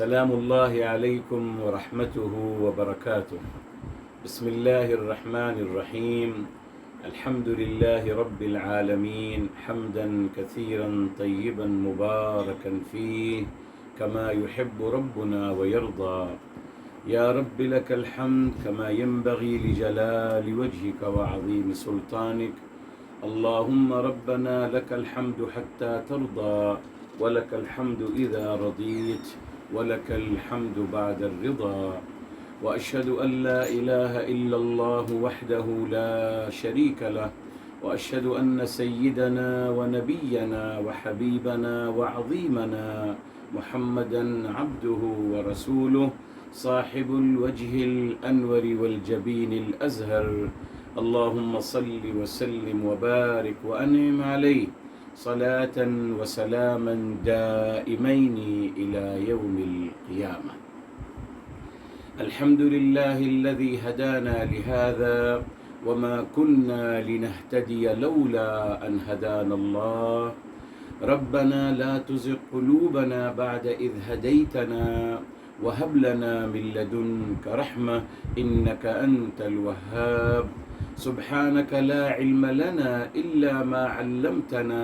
سلام اللہ علیکم ورحمتہ وبرکاتہ۔ بسم اللہ الرحمن الرحیم۔ الحمد للہ رب العالمین حمدا کثیرا طیبا مبارکا فیہ کما يحب ربنا ويرضى۔ یا رب لك الحمد كما ينبغي لجلال وجهك وعظيم سلطانك۔ اللهم ربنا لك الحمد حتى ترضى ولك الحمد إذا رضيت ولك الحمد بعد الرضا، وأشهد أن لا إله إلا الله وحده لا شريك له، وأشهد أن سيدنا ونبينا وحبيبنا وعظيمنا محمدا عبده ورسوله صاحب الوجه الأنور والجبين الأزهر، اللهم صل وسلم وبارك وأنعم عليه صلاة وسلاما دائمين إلى يوم القيامة۔ الحمد لله الذي هدانا لهذا وما كنا لنهتدي لولا أن هدانا الله، ربنا لا تزغ قلوبنا بعد إذ هديتنا وهب لنا من لدنك رحمة إنك أنت الوهاب، سبحانك لا علم لنا إلا ما علمتنا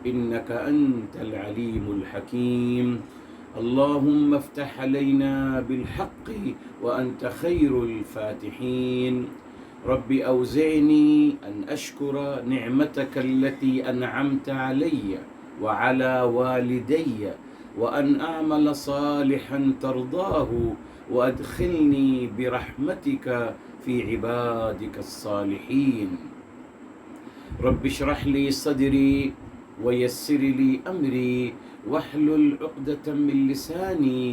إنك أنت العليم الحكيم، اللهم افتح علينا بالحق وأنت خير الفاتحين، رب أوزعني أن أشكر نعمتك التي أنعمت علي وعلى والدي وأن أعمل صالحا ترضاه وأدخلني برحمتك في عبادك الصالحين، رب اشرح لي صدري ويسر لي أمري واحلل عقدة من لساني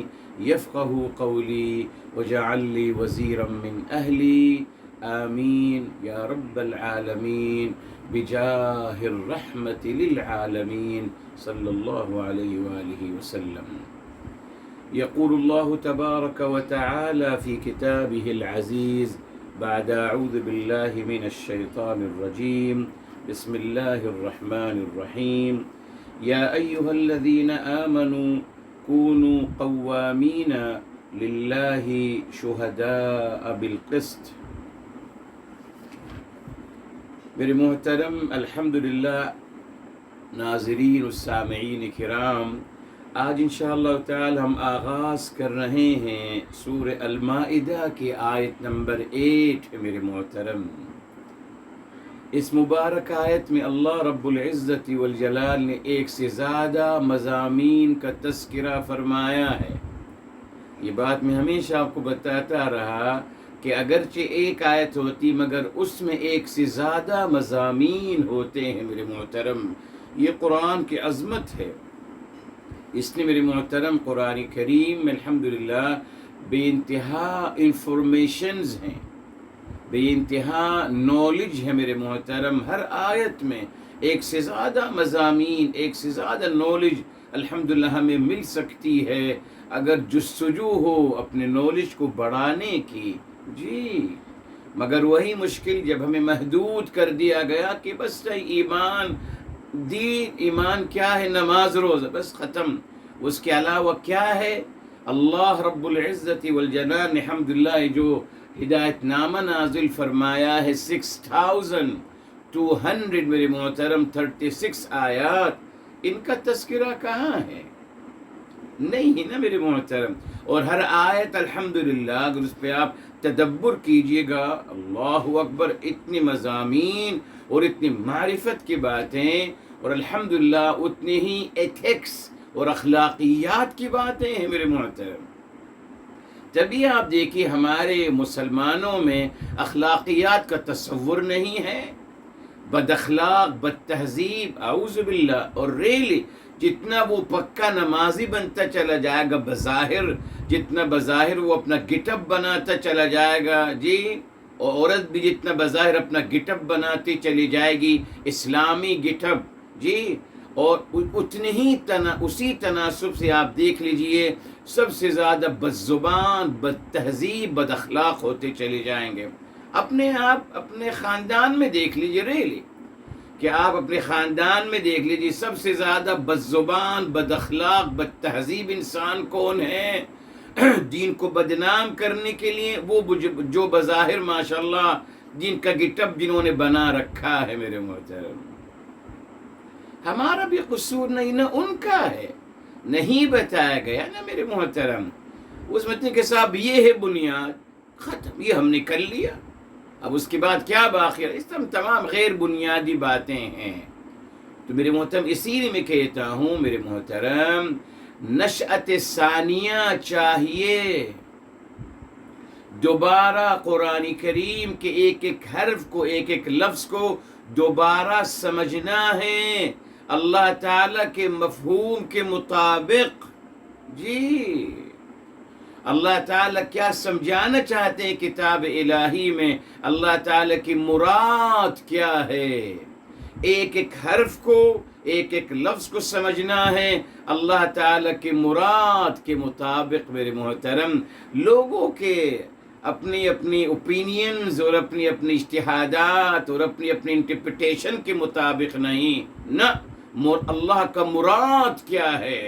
يفقه قولي واجعل لي وزيرا من أهلي، آمين يا رب العالمين بجاه الرحمة للعالمين صلى الله عليه وآله وسلم۔ يقول الله تبارك وتعالى في كتابه العزيز بعد أعوذ بالله من الشيطان الرجيم، بسم الله الرحمن الرحيم، يا أيها الذين آمنوا كونوا قوامين لله شهداء بالقسط۔ میرے محترم الحمدللہ ناظرین و سامعین کرام، آج انشاءاللہ تعالی ہم آغاز کر رہے ہیں سورہ المائدہ کی آیت نمبر 8 ہے۔ میرے محترم، اس مبارک آیت میں اللہ رب العزت والجلال نے ایک سے زیادہ مضامین کا تذکرہ فرمایا ہے۔ یہ بات میں ہمیشہ آپ کو بتاتا رہا کہ اگرچہ ایک آیت ہوتی مگر اس میں ایک سے زیادہ مضامین ہوتے ہیں۔ میرے محترم، یہ قرآن کی عظمت ہے۔ اس نے میرے محترم قرآن کریم میں الحمدللہ بے انتہا انفارمیشنز ہیں، بے انتہا نالج ہے۔ میرے محترم، ہر آیت میں ایک سے زیادہ مضامین، ایک سے زیادہ نالج الحمدللہ ہمیں مل سکتی ہے اگر جستجو ہو اپنے نالج کو بڑھانے کی۔ جی، مگر وہی مشکل جب ہمیں محدود کر دیا گیا کہ بس ایمان، دین، ایمان کیا ہے؟ نماز روزہ، بس ختم۔ اس کے علاوہ کیا ہے؟ اللہ رب العزت والجلال نے الحمدللہ جو ہدایت نامہ نازل فرمایا ہے 6200 میرے محترم 36 آیات، ان کا تذکرہ کہاں ہے؟ نہیں ہے نا میرے محترم۔ اور ہر آیت الحمدللہ اگر اس پہ آپ تدبر کیجئے گا، اللہ اکبر، اتنی مضامین اور اتنی معرفت کی باتیں، اور الحمدللہ اتنی ہی ایتھکس اور اخلاقیات کی باتیں ہیں میرے محترم۔ تبھی آپ دیکھیے ہمارے مسلمانوں میں اخلاقیات کا تصور نہیں ہے، بد اخلاق، بد تہذیب، اعوذ باللہ۔ اور ریلی جتنا وہ پکا نمازی بنتا چلا جائے گا بظاہر، جتنا بظاہر وہ اپنا گٹ اپ بناتا چلا جائے گا، جی، اور عورت بھی جتنا بظاہر اپنا گٹ اپ بناتی چلی جائے گی، اسلامی گٹ اپ، جی، اور اتنی ہی اسی تناسب سے آپ دیکھ لیجئے سب سے زیادہ بد زبان، بد تہذیب، بد اخلاق ہوتے چلے جائیں گے۔ اپنے آپ اپنے خاندان میں دیکھ لیجئے، ریلی کہ آپ اپنے خاندان میں دیکھ لیجیے سب سے زیادہ بد زبان، بد اخلاق، بد تہذیب انسان کون ہے؟ دین کو بدنام کرنے کے لیے وہ جو بظاہر ماشاءاللہ دین کا گٹ اپ جنہوں نے بنا رکھا ہے میرے محترم۔ ہمارا بھی قصور نہیں، نہ ان کا ہے، نہیں بتایا گیا نا میرے محترم۔ اس متن کے صاحب یہ ہے بنیاد، ختم، یہ ہم نے کر لیا، اب اس کے بعد کیا باقی ہے؟ اس تمام غیر بنیادی باتیں ہیں۔ تو میرے محترم اسی لیے میں کہتا ہوں میرے محترم، نشأت ثانیہ چاہیے، دوبارہ قرآن کریم کے ایک ایک حرف کو، ایک ایک لفظ کو دوبارہ سمجھنا ہے اللہ تعالیٰ کے مفہوم کے مطابق۔ جی اللہ تعالیٰ کیا سمجھانا چاہتے ہیں کتاب الہی میں، اللہ تعالیٰ کی مراد کیا ہے، ایک ایک حرف کو، ایک ایک لفظ کو سمجھنا ہے اللہ تعالیٰ کی مراد کے مطابق میرے محترم۔ لوگوں کے اپنی اپنی اوپینینز اور اپنی اپنی اجتہادات اور اپنی اپنی انٹرپریٹیشن کے مطابق نہیں، نہ اللہ کا مراد کیا ہے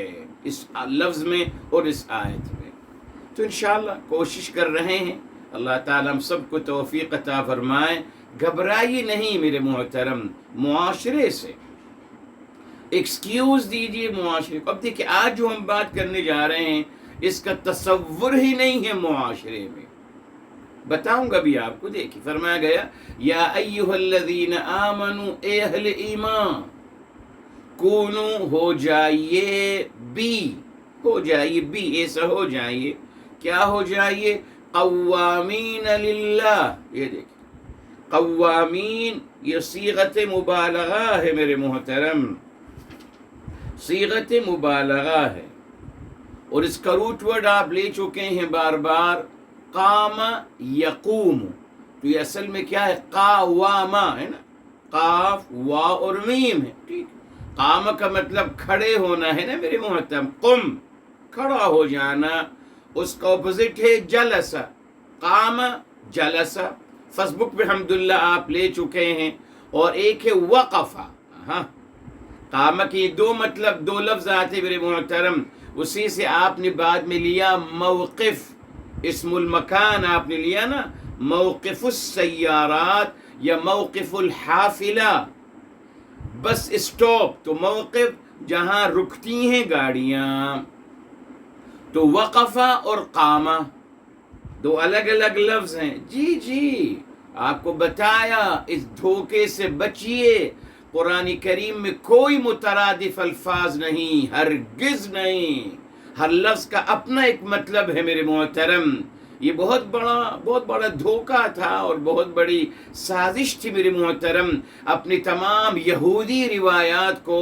اس لفظ میں اور اس آیت میں۔ تو انشاءاللہ کوشش کر رہے ہیں، اللہ تعالیٰ ہم سب کو توفیق عطا فرمائے۔ گھبرائیے نہیں میرے محترم معاشرے سے، ایکسکیوز دیجیے معاشرے کو۔ اب دیکھیں آج جو ہم بات کرنے جا رہے ہیں اس کا تصور ہی نہیں ہے معاشرے میں، بتاؤں گا بھی آپ کو۔ دیکھیں فرمایا گیا یا ایھا الذین آمنوا، اے اہل ایمان، کونو ہو جائیے، ہو جائیے ایسا ہو جائیے، کیا ہو جائیے؟ قوامین للہ۔ یہ دیکھیں قوامین یہ صیغت مبالغہ ہے میرے محترم، صیغت مبالغہ ہے، اور اس کا روٹ ورڈ آپ لے چکے ہیں بار بار، قام یقوم۔ تو یہ اصل میں کیا ہے؟ قاواما ہے نا، قاف وا اور میم ہے، ٹھیک۔ قام کا مطلب کھڑے ہونا ہے نا میرے محترم، قم کھڑا ہو جانا، اس کا اپوزٹ ہے جلس، قام جلس۔ فیس بک پہ الحمدللہ آپ لے چکے ہیں۔ اور ایک ہے وقفہ، ہاں قام کی دو مطلب، دو لفظ آتے میرے محترم، اسی سے آپ نے بعد میں لیا موقف، اسم المکان آپ نے لیا نا، موقف السیارات یا موقف الحافلہ، بس اسٹاپ، تو موقف جہاں رکتی ہیں گاڑیاں۔ تو وقفہ اور قامہ دو الگ الگ لفظ ہیں۔ جی آپ کو بتایا، اس دھوکے سے بچیے، قرآن کریم میں کوئی مترادف الفاظ نہیں، ہرگز نہیں، ہر لفظ کا اپنا ایک مطلب ہے میرے محترم۔ یہ بہت بڑا دھوکہ تھا اور بہت بڑی سازش تھی میرے محترم، اپنی تمام یہودی روایات کو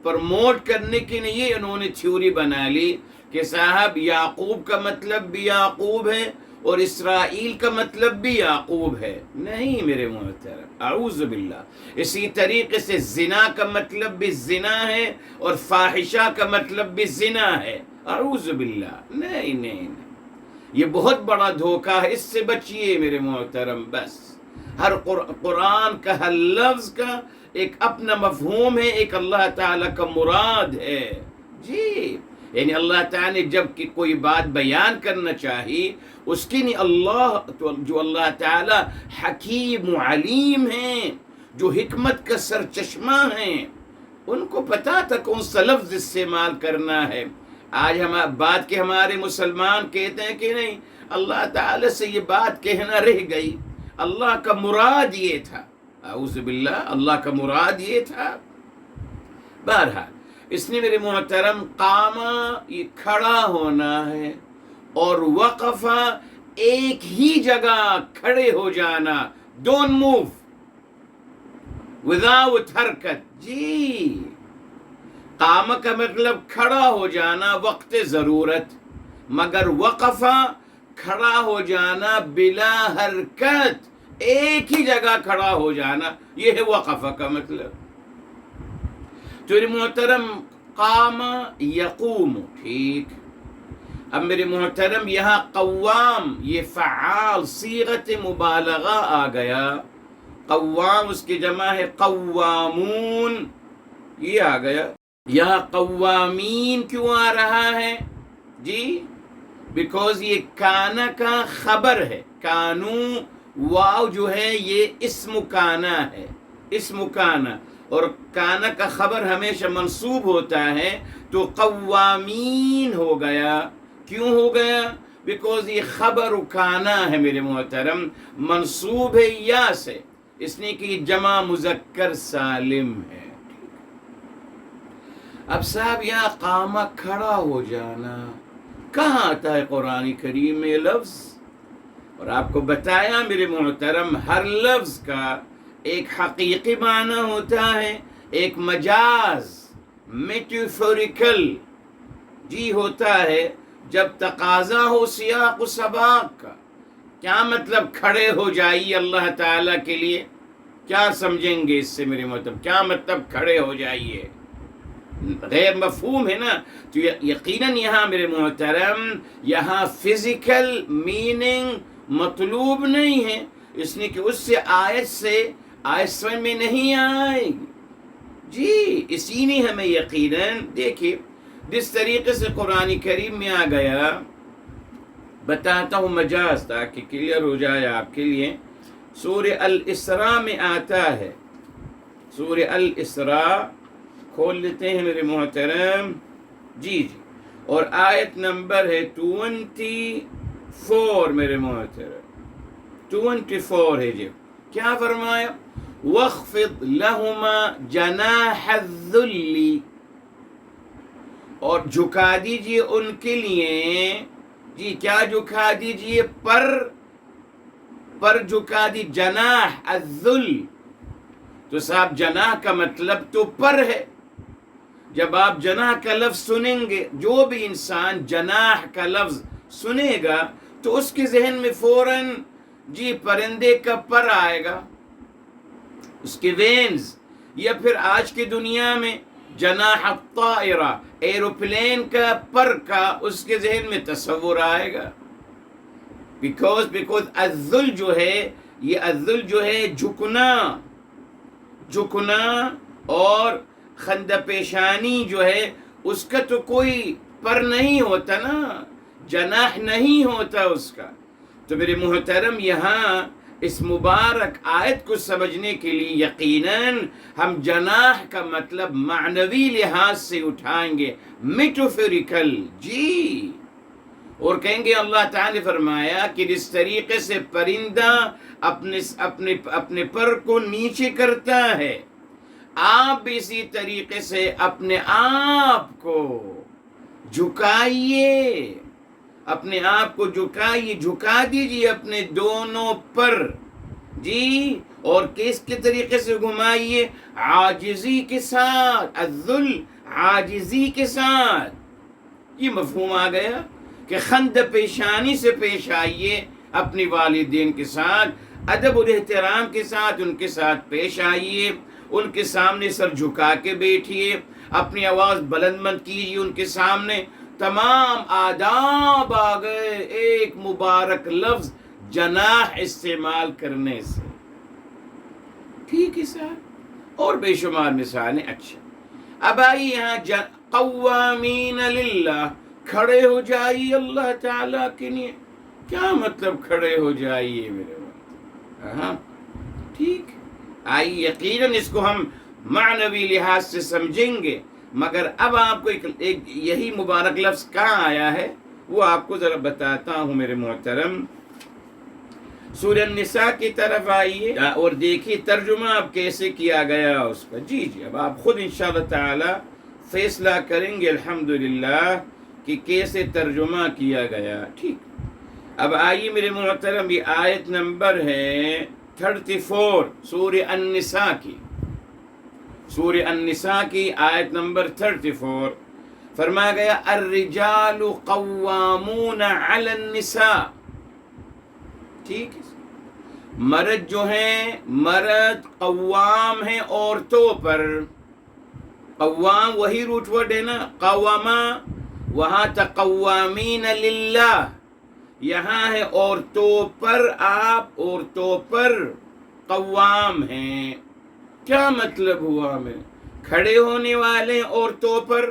پرموٹ کرنے کے لیے یہ انہوں نے تھیوری بنا لی کہ صاحب یعقوب کا مطلب بھی یعقوب ہے اور اسرائیل کا مطلب بھی یعقوب ہے۔ نہیں میرے محترم، اعوذ باللہ۔ اسی طریقے سے زنا کا مطلب بھی زنا ہے اور فاحشہ کا مطلب بھی زنا ہے، اعوذ باللہ۔ نہیں، یہ بہت بڑا دھوکہ ہے، اس سے بچیے میرے محترم۔ بس ہر قرآن کا ہر لفظ کا ایک اپنا مفہوم ہے، ایک اللہ تعالیٰ کا مراد ہے۔ جی یعنی اللہ تعالیٰ نے جب کہ کوئی بات بیان کرنا چاہی، اس کی نہیں جو اللہ تعالیٰ حکیم و علیم ہیں، جو حکمت کا سرچشمہ ہیں، ان کو پتا تھا کون سا لفظ استعمال کرنا ہے۔ آج ہم بات کے ہمارے مسلمان کہتے ہیں کہ نہیں، اللہ تعالیٰ سے یہ بات کہنا رہ گئی، اللہ کا مراد یہ تھا، اعوذ باللہ، اللہ کا مراد یہ تھا۔ بہرحال اس نے میرے محترم قامہ یہ کھڑا ہونا ہے، اور وقفہ ایک ہی جگہ کھڑے ہو جانا، ڈونٹ موو وداؤٹ حرکت۔ جی قام کا مطلب کھڑا ہو جانا وقت ضرورت، مگر وقفہ کھڑا ہو جانا بلا حرکت، ایک ہی جگہ کھڑا ہو جانا، یہ ہے وقفہ کا مطلب۔ تو میرے محترم قام یقوم، ٹھیک۔ اب میرے محترم یہاں قوام یہ فعال صیغت مبالغہ آ گیا، قوام اس کی جمع ہے قوامون، یہ آ گیا۔ یہاں قوامین کیوں آ رہا ہے جی؟ بیکوز یہ کانا کا خبر ہے، کانو واو جو ہے یہ اسم کانا ہے، اسم کانا، اور کانا کا خبر ہمیشہ منصوب ہوتا ہے، تو قوامین ہو گیا۔ کیوں ہو گیا؟ بیکوز یہ خبر کانا ہے میرے محترم، منصوب ہے یا سے، اس نے کہ جمع مذکر سالم ہے۔ اب صاحب یا قامہ کھڑا ہو جانا کہاں آتا ہے قرآن کریم میں لفظ؟ اور آپ کو بتایا میرے محترم ہر لفظ کا ایک حقیقی معنی ہوتا ہے، ایک مجاز میٹافوریکل جی ہوتا ہے، جب تقاضا ہو سیاق و سباق کا۔ کیا مطلب کھڑے ہو جائیے اللہ تعالیٰ کے لیے؟ کیا سمجھیں گے اس سے میرے محترم؟ کیا مطلب کھڑے ہو جائیے؟ غیر مفہوم ہے نا؟ تو یقیناً یہاں میرے محترم یہاں فزیکل میننگ مطلوب نہیں ہے، اس نے کہ اس سے آیت سمجھ میں نہیں آئے گی جی۔ اسی نے ہمیں یقیناً دیکھیے جس طریقے سے قرآن کریم میں آ گیا، بتاتا ہوں مجاز تاکہ کلیئر ہو جائے آپ کے لیے۔ سورہ الاسراء میں آتا ہے، سورہ الاسراء کھول لیتے ہیں میرے محترم جی، اور آیت نمبر ہے 24 میرے محترم، 24 ہے جی۔ کیا فرمایا؟ وَاخْفِضْ لَهُمَا جَنَاحَ الذُّلِّ، اور جھکا دیجئے ان کے لیے جی، کیا جھکا دیجئے؟ پر جھکا دی، جناح الذل، تو صاحب جناح کا مطلب تو پر ہے۔ جب آپ جناح کا لفظ سنیں گے، جو بھی انسان جناح کا لفظ سنے گا تو اس کے ذہن میں فوراً جی پرندے کا پر آئے گا، اس کے وینز، یا پھر آج کی دنیا میں جناح الطائرہ، ایروپلین کا پر کا اس کے ذہن میں تصور آئے گا۔ بیکوز الذل جو ہے، یہ الذل جو ہے جھکنا اور خندہ پیشانی جو ہے اس کا تو کوئی پر نہیں ہوتا نا، جناح نہیں ہوتا اس کا۔ تو میرے محترم یہاں اس مبارک آیت کو سمجھنے کے لیے یقیناً ہم جناح کا مطلب معنوی لحاظ سے اٹھائیں گے، میٹافوریکل جی، اور کہیں گے اللہ تعالیٰ نے فرمایا کہ جس طریقے سے پرندہ اپنے پر کو نیچے کرتا ہے، آپ بھی اسی طریقے سے اپنے آپ کو جھکائیے، اپنے آپ کو جھکائیے، جھکا دیجیے اپنے دونوں پر جی، اور کس کے طریقے سے گھمائیے؟ عاجزی کے ساتھ، الذل عاجزی کے ساتھ۔ یہ مفہوم آ گیا کہ خند پیشانی سے پیش آئیے اپنی والدین کے ساتھ، ادب و احترام کے ساتھ ان کے ساتھ پیش آئیے، ان کے سامنے سر جھکا کے بیٹھیے، اپنی آواز بلند مت کیجیے ان کے سامنے۔ تمام آداب آ گئے ایک مبارک لفظ جناح استعمال کرنے سے، ٹھیک ہے صاحب، اور بے شمار مثالیں۔ اچھا اب آئیے یہاں قوامین للہ، کھڑے ہو جائیے اللہ تعالیٰ کے لیے۔ کیا مطلب کھڑے ہو جائیے میرے بھائی؟ ہاں ٹھیک، آئیے یقیناً اس کو ہم معنوی لحاظ سے سمجھیں گے، مگر اب آپ کو ایک یہی مبارک لفظ کہاں آیا ہے وہ آپ کو ذرا بتاتا ہوں میرے محترم۔ سورہ النساء کی طرف آئیے اور دیکھیے ترجمہ اب کیسے کیا گیا اس کا۔ جی اب آپ خود انشاءاللہ تعالی فیصلہ کریں گے الحمدللہ کہ کیسے ترجمہ کیا گیا، ٹھیک۔ اب آئیے میرے محترم، یہ آیت نمبر ہے 34 سورہ النساء کی، سورہ النساء کی آیت نمبر 34، فرمایا گیا الرجال قوامون علی النساء، ٹھیک ہے، مرد جو ہیں، مرد قوام ہیں عورتوں پر۔ قوام وہی روٹ ورڈ ہے نا، قوامہ، وہاں تقوامین للہ، یہاں ہے عورتوں پر، آپ عورتوں پر قوام ہیں. کیا مطلب ہوا میں کھڑے ہونے والے عورتوں پر؟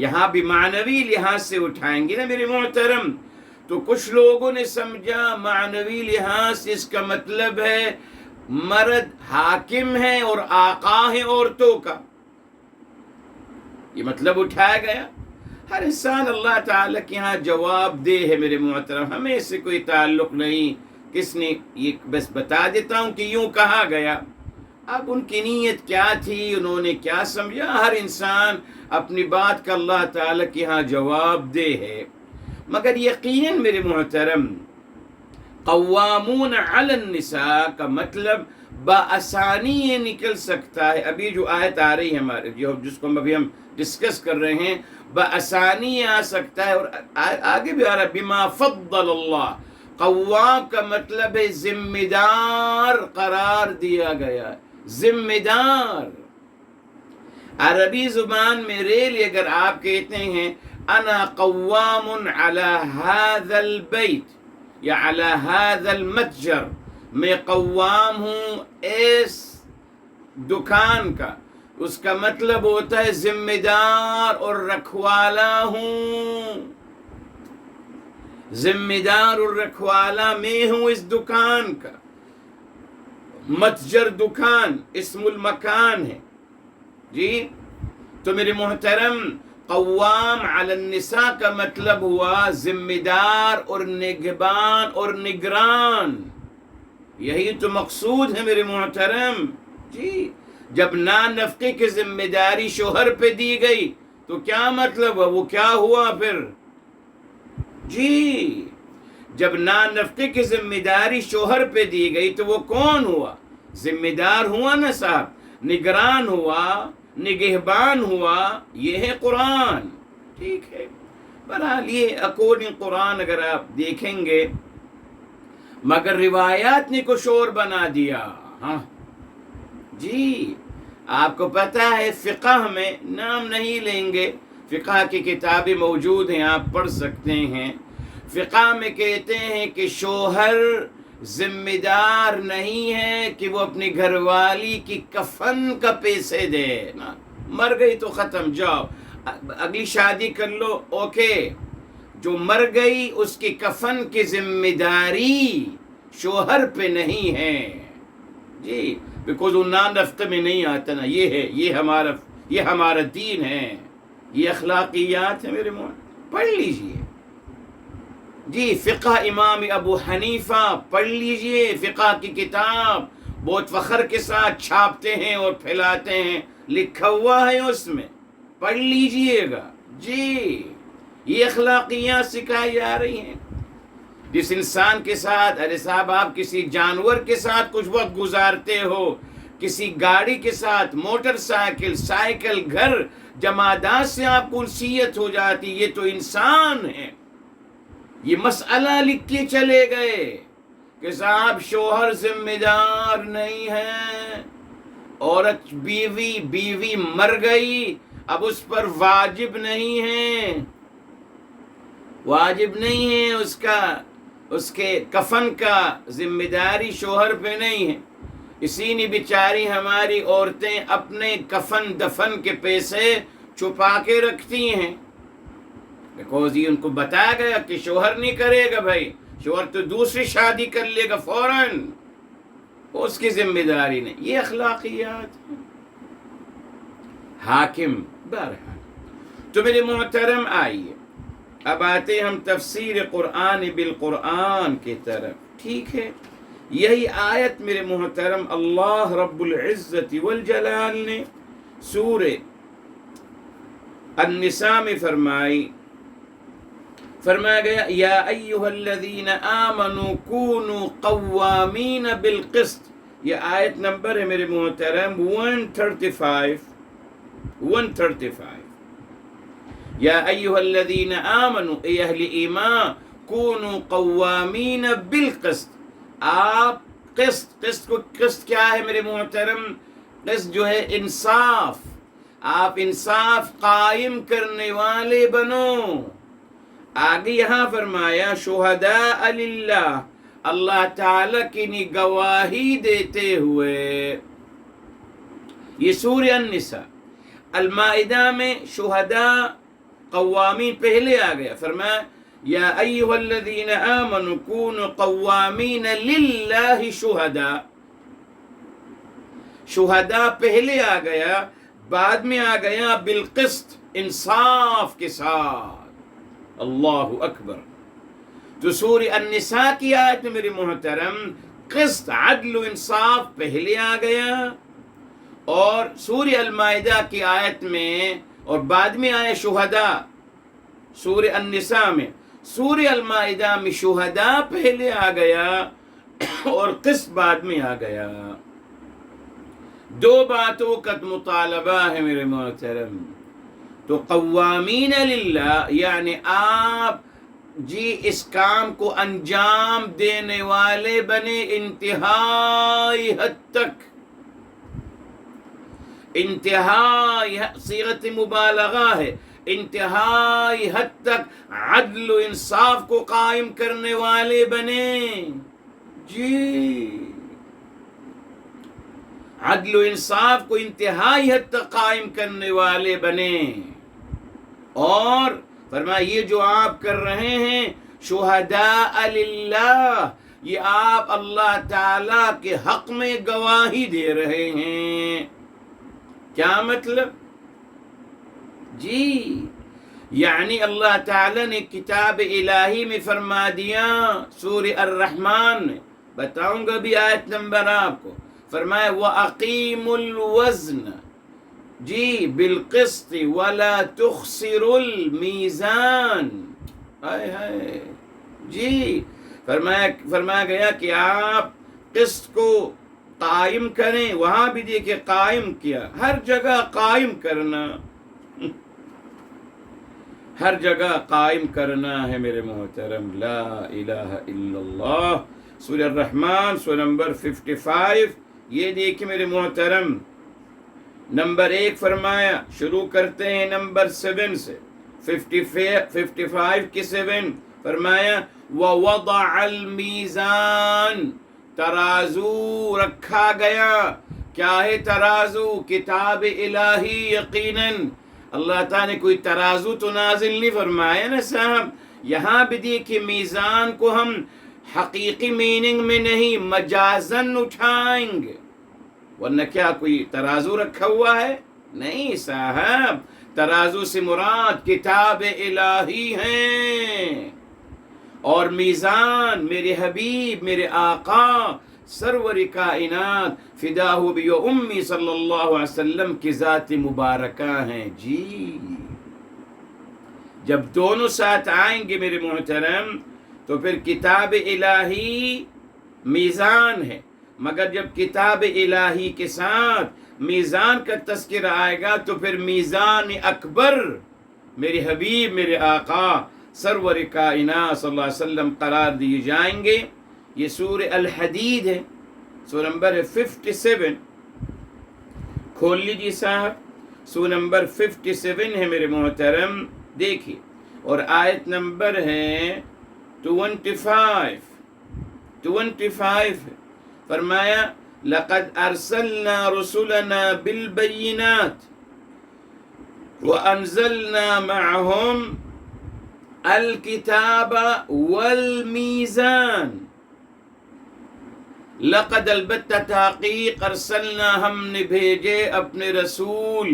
یہاں بھی معنوی لحاظ سے اٹھائیں گے نا میرے محترم. تو کچھ لوگوں نے سمجھا معنوی لحاظ سے اس کا مطلب ہے مرد حاکم ہے اور آقا ہے عورتوں کا، یہ مطلب اٹھایا گیا. ہر انسان اللہ تعالیٰ کے یہاں جواب دہ ہے میرے محترم، ہمیں اس سے کوئی تعلق نہیں. کس نے یہ بس بتا دیتا ہوں کہ یوں کہا گیا. اب ان کی نیت کیا تھی، انہوں نے کیا سمجھا، ہر انسان اپنی بات کا اللہ تعالیٰ کے یہاں جواب دہ ہے. مگر یقیناً میرے محترم قوامون علی النساء کا مطلب بآسانی یہ نکل سکتا ہے. ابھی جو آیت آ رہی ہے ہمارے جس کو ابھی ہم ڈسکس کر رہے ہیں، بآسانی یہ آ سکتا ہے. اور آگے بھی آ رہا ہے بما فضل اللہ. قوام کا مطلب ہے ذمہ دار قرار دیا گیا، ذمہ دار. عربی زبان میں ریلی اگر آپ کہتے ہیں انا قوام علی هذا البیت یا علی هذا المتجر، میں قوام ہوں اس دکان کا، اس کا مطلب ہوتا ہے ذمہ دار اور رکھوالا ہوں. ذمہ دار اور رکھوالا میں ہوں اس دکان کا. متجر دکان اسم المکان ہے جی. تو میرے محترم قوام علی النساء کا مطلب ہوا ذمہ دار اور نگہبان اور نگران. یہی تو مقصود ہے میرے محترم جی. جب نفقے کی ذمہ داری شوہر پہ دی گئی تو کیا مطلب ہے، وہ کیا ہوا پھر جی؟ جب نفقے کی ذمہ داری شوہر پہ دی گئی تو وہ کون ہوا؟ ذمہ دار ہوا نا صاحب، نگران ہوا، نگہبان ہوا. یہ ہے قرآن. ٹھیک ہے، بہرحال یہ اکورڈنگ قرآن اگر آپ دیکھیں گے، مگر روایات نے کچھ اور بنا دیا. ہاں جی، آپ کو پتہ ہے فقہ میں، نام نہیں لیں گے، فقہ کی کتابیں موجود ہیں، آپ پڑھ سکتے ہیں. فقہ میں کہتے ہیں کہ شوہر ذمہ دار نہیں ہے کہ وہ اپنی گھر والی کی کفن کا پیسے دے. نا مر گئی تو ختم، جاؤ اگلی شادی کر لو، اوکے. جو مر گئی اس کی کفن کی ذمہ داری شوہر پہ نہیں ہے جی، بیکوز وہ نفقے میں نہیں آتا نا. یہ ہے، یہ ہمارا دین ہے، یہ اخلاقیات ہے میرے پڑھ لیجئے جی. فقہ امام ابو حنیفہ پڑھ لیجئے، فقہ کی کتاب بہت فخر کے ساتھ چھاپتے ہیں اور پھیلاتے ہیں، لکھا ہوا ہے اس میں، پڑھ لیجئے گا جی. یہ اخلاقیات سکھائی جا رہی ہیں. جس انسان کے ساتھ، ارے صاحب آپ کسی جانور کے ساتھ کچھ وقت گزارتے ہو، کسی گاڑی کے ساتھ، موٹر سائیکل، گھر، جمادات سے آپ کو انسیت ہو جاتی، یہ تو انسان ہے. یہ مسئلہ لکھ کے چلے گئے کہ صاحب شوہر ذمہ دار نہیں ہے، عورت بیوی مر گئی، اب اس پر واجب نہیں ہے اس کے کفن کا ذمہ داری شوہر پہ نہیں ہے. اسی نے بیچاری ہماری عورتیں اپنے کفن دفن کے پیسے چھپا کے رکھتی ہیں، بیکوز یہ ان کو بتایا گیا کہ شوہر نہیں کرے گا. بھائی شوہر تو دوسری شادی کر لے گا فوراً، اس کی ذمہ داری نہیں. یہ اخلاقیات ہیں. حاکم بہرحال. تو میرے محترم آئیے اب آتے ہم تفسیر قرآن بالقرآن کی طرف. ٹھیک ہے، یہی آیت میرے محترم اللہ رب العزت والجلال نے سورہ النساء میں فرمایا گیا یا ایھا الذین آمنوا کونوا قوامین بالقسط. یہ آیت نمبر ہے میرے محترم 135. یا ایھا الذین آمنوا، اے اہل ایمان، کونوا قوامین بالقسط. آپ قسط کیا ہے میرے محترم؟ قسط جو ہے انصاف. آپ انصاف قائم کرنے والے بنو. آگے یہاں فرمایا شہداء للہ، اللہ تعالیٰ کی گواہی دیتے ہوئے. یہ سورہ النساء. المائدہ میں شہداء قوامین پہلے آ گیا. فرمایا یا ایھا الذین آمنوا کونوا قوامین للہ شہداء. شہداء پہلے آ گیا، بعد میں آ گیا بالقسط، انصاف کے ساتھ. اللہ اکبر. تو سورہ النساء کی آیت میں میرے محترم قسط، عدل و انصاف پہلے آ گیا، اور سورہ المائدہ کی آیت میں اور بعد میں آئے شہداء سورہ النساء میں. سورہ المائدہ میں شہداء پہلے آ گیا اور قسط بعد میں آ گیا. دو باتوں کا مطالبہ ہے میرے محترم. تو قوامین للہ یعنی آپ اس کام کو انجام دینے والے بنے انتہائی حد تک. انتہائی صیغت مبالغہ ہے، انتہائی حد تک عدل و انصاف کو قائم کرنے والے بنے. عدل و انصاف کو انتہائی حد تک قائم کرنے والے بنے. اور فرمایا یہ جو آپ کر رہے ہیں شہداء للہ، یہ آپ اللہ تعالی کے حق میں گواہی دے رہے ہیں. کیا مطلب؟ یعنی اللہ تعالی نے کتاب الہی میں فرما دیا سورہ الرحمن میں، بتاؤں گا بھی آیت نمبر آپ کو. فرمایا وَأَقِيمُوا الْوَزْنَ بالقسط ولا تخسروا الميزان. فرمایا گیا کہ آپ قسط کو قائم کریں. وہاں بھی دیکھیں قائم کیا، ہر جگہ قائم کرنا، ہر جگہ قائم کرنا ہے میرے محترم. لا الہ الا اللہ. سورہ الرحمن سورہ نمبر 55. یہ دیکھیں میرے محترم، نمبر 1 فرمایا. شروع کرتے ہیں نمبر 7 سے. 55 کی 7 فرمایا وَوَضَعَ الْمِيزَانَ، ترازو رکھا گیا. کیا ہے ترازو؟ کتاب الہی. یقیناً اللہ تعالیٰ نے کوئی ترازو تو نازل نہیں فرمایا نا صاحب. یہاں بھی دیکھیں میزان کو ہم حقیقی میننگ میں نہیں مجازن اٹھائیں گے، ورنہ کیا کوئی ترازو رکھا ہوا ہے؟ نہیں صاحب. ترازو سے مراد کتاب الہی ہیں، اور میزان میرے حبیب میرے آقا سرور کائنات فداہ بی و امی صلی اللہ علیہ وسلم کی ذات مبارکہ ہیں. جب دونوں ساتھ آئیں گے میرے محترم تو پھر کتاب الہی میزان ہے، مگر جب کتاب الہی کے ساتھ میزان کا تذکرہ آئے گا تو پھر میزان اکبر میرے حبیب میرے آقا سرور کائنات صلی اللہ علیہ وسلم قرار دیے جائیں گے. یہ سورہ الحدید ہے، سورہ نمبر 57. کھول لیجیے صاحب. سورہ نمبر 57 ہے میرے محترم. دیکھیے، اور آیت نمبر ہے 25. فرمایا لقد ارسلنا رسلنا بالبينات وانزلنا معهم الكتاب والميزان. لقد البتہ تحقیق ارسلنا ہم نے بھیجے اپنے رسول.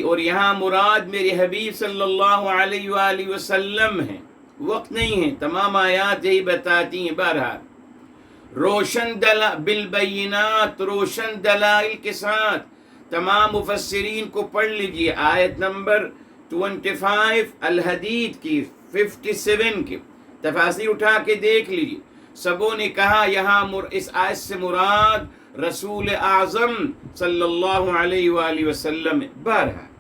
اور یہاں مراد میرے حبیب صلی اللہ علیہ وآلہ وسلم ہیں. وقت نہیں ہے، تمام آیات یہی بتاتی ہیں. بہرحال روشن بالبینات، روشن دلائل کے ساتھ. تمام مفسرین کو پڑھ لیجیے. آیت نمبر 25 الحدید کی 57 کی تفاسیر اٹھا کے دیکھ لیجیے. سبوں نے کہا یہاں اس آیت سے مراد رسول اعظم صلی اللہ علیہ وآلہ وسلم. بہرحال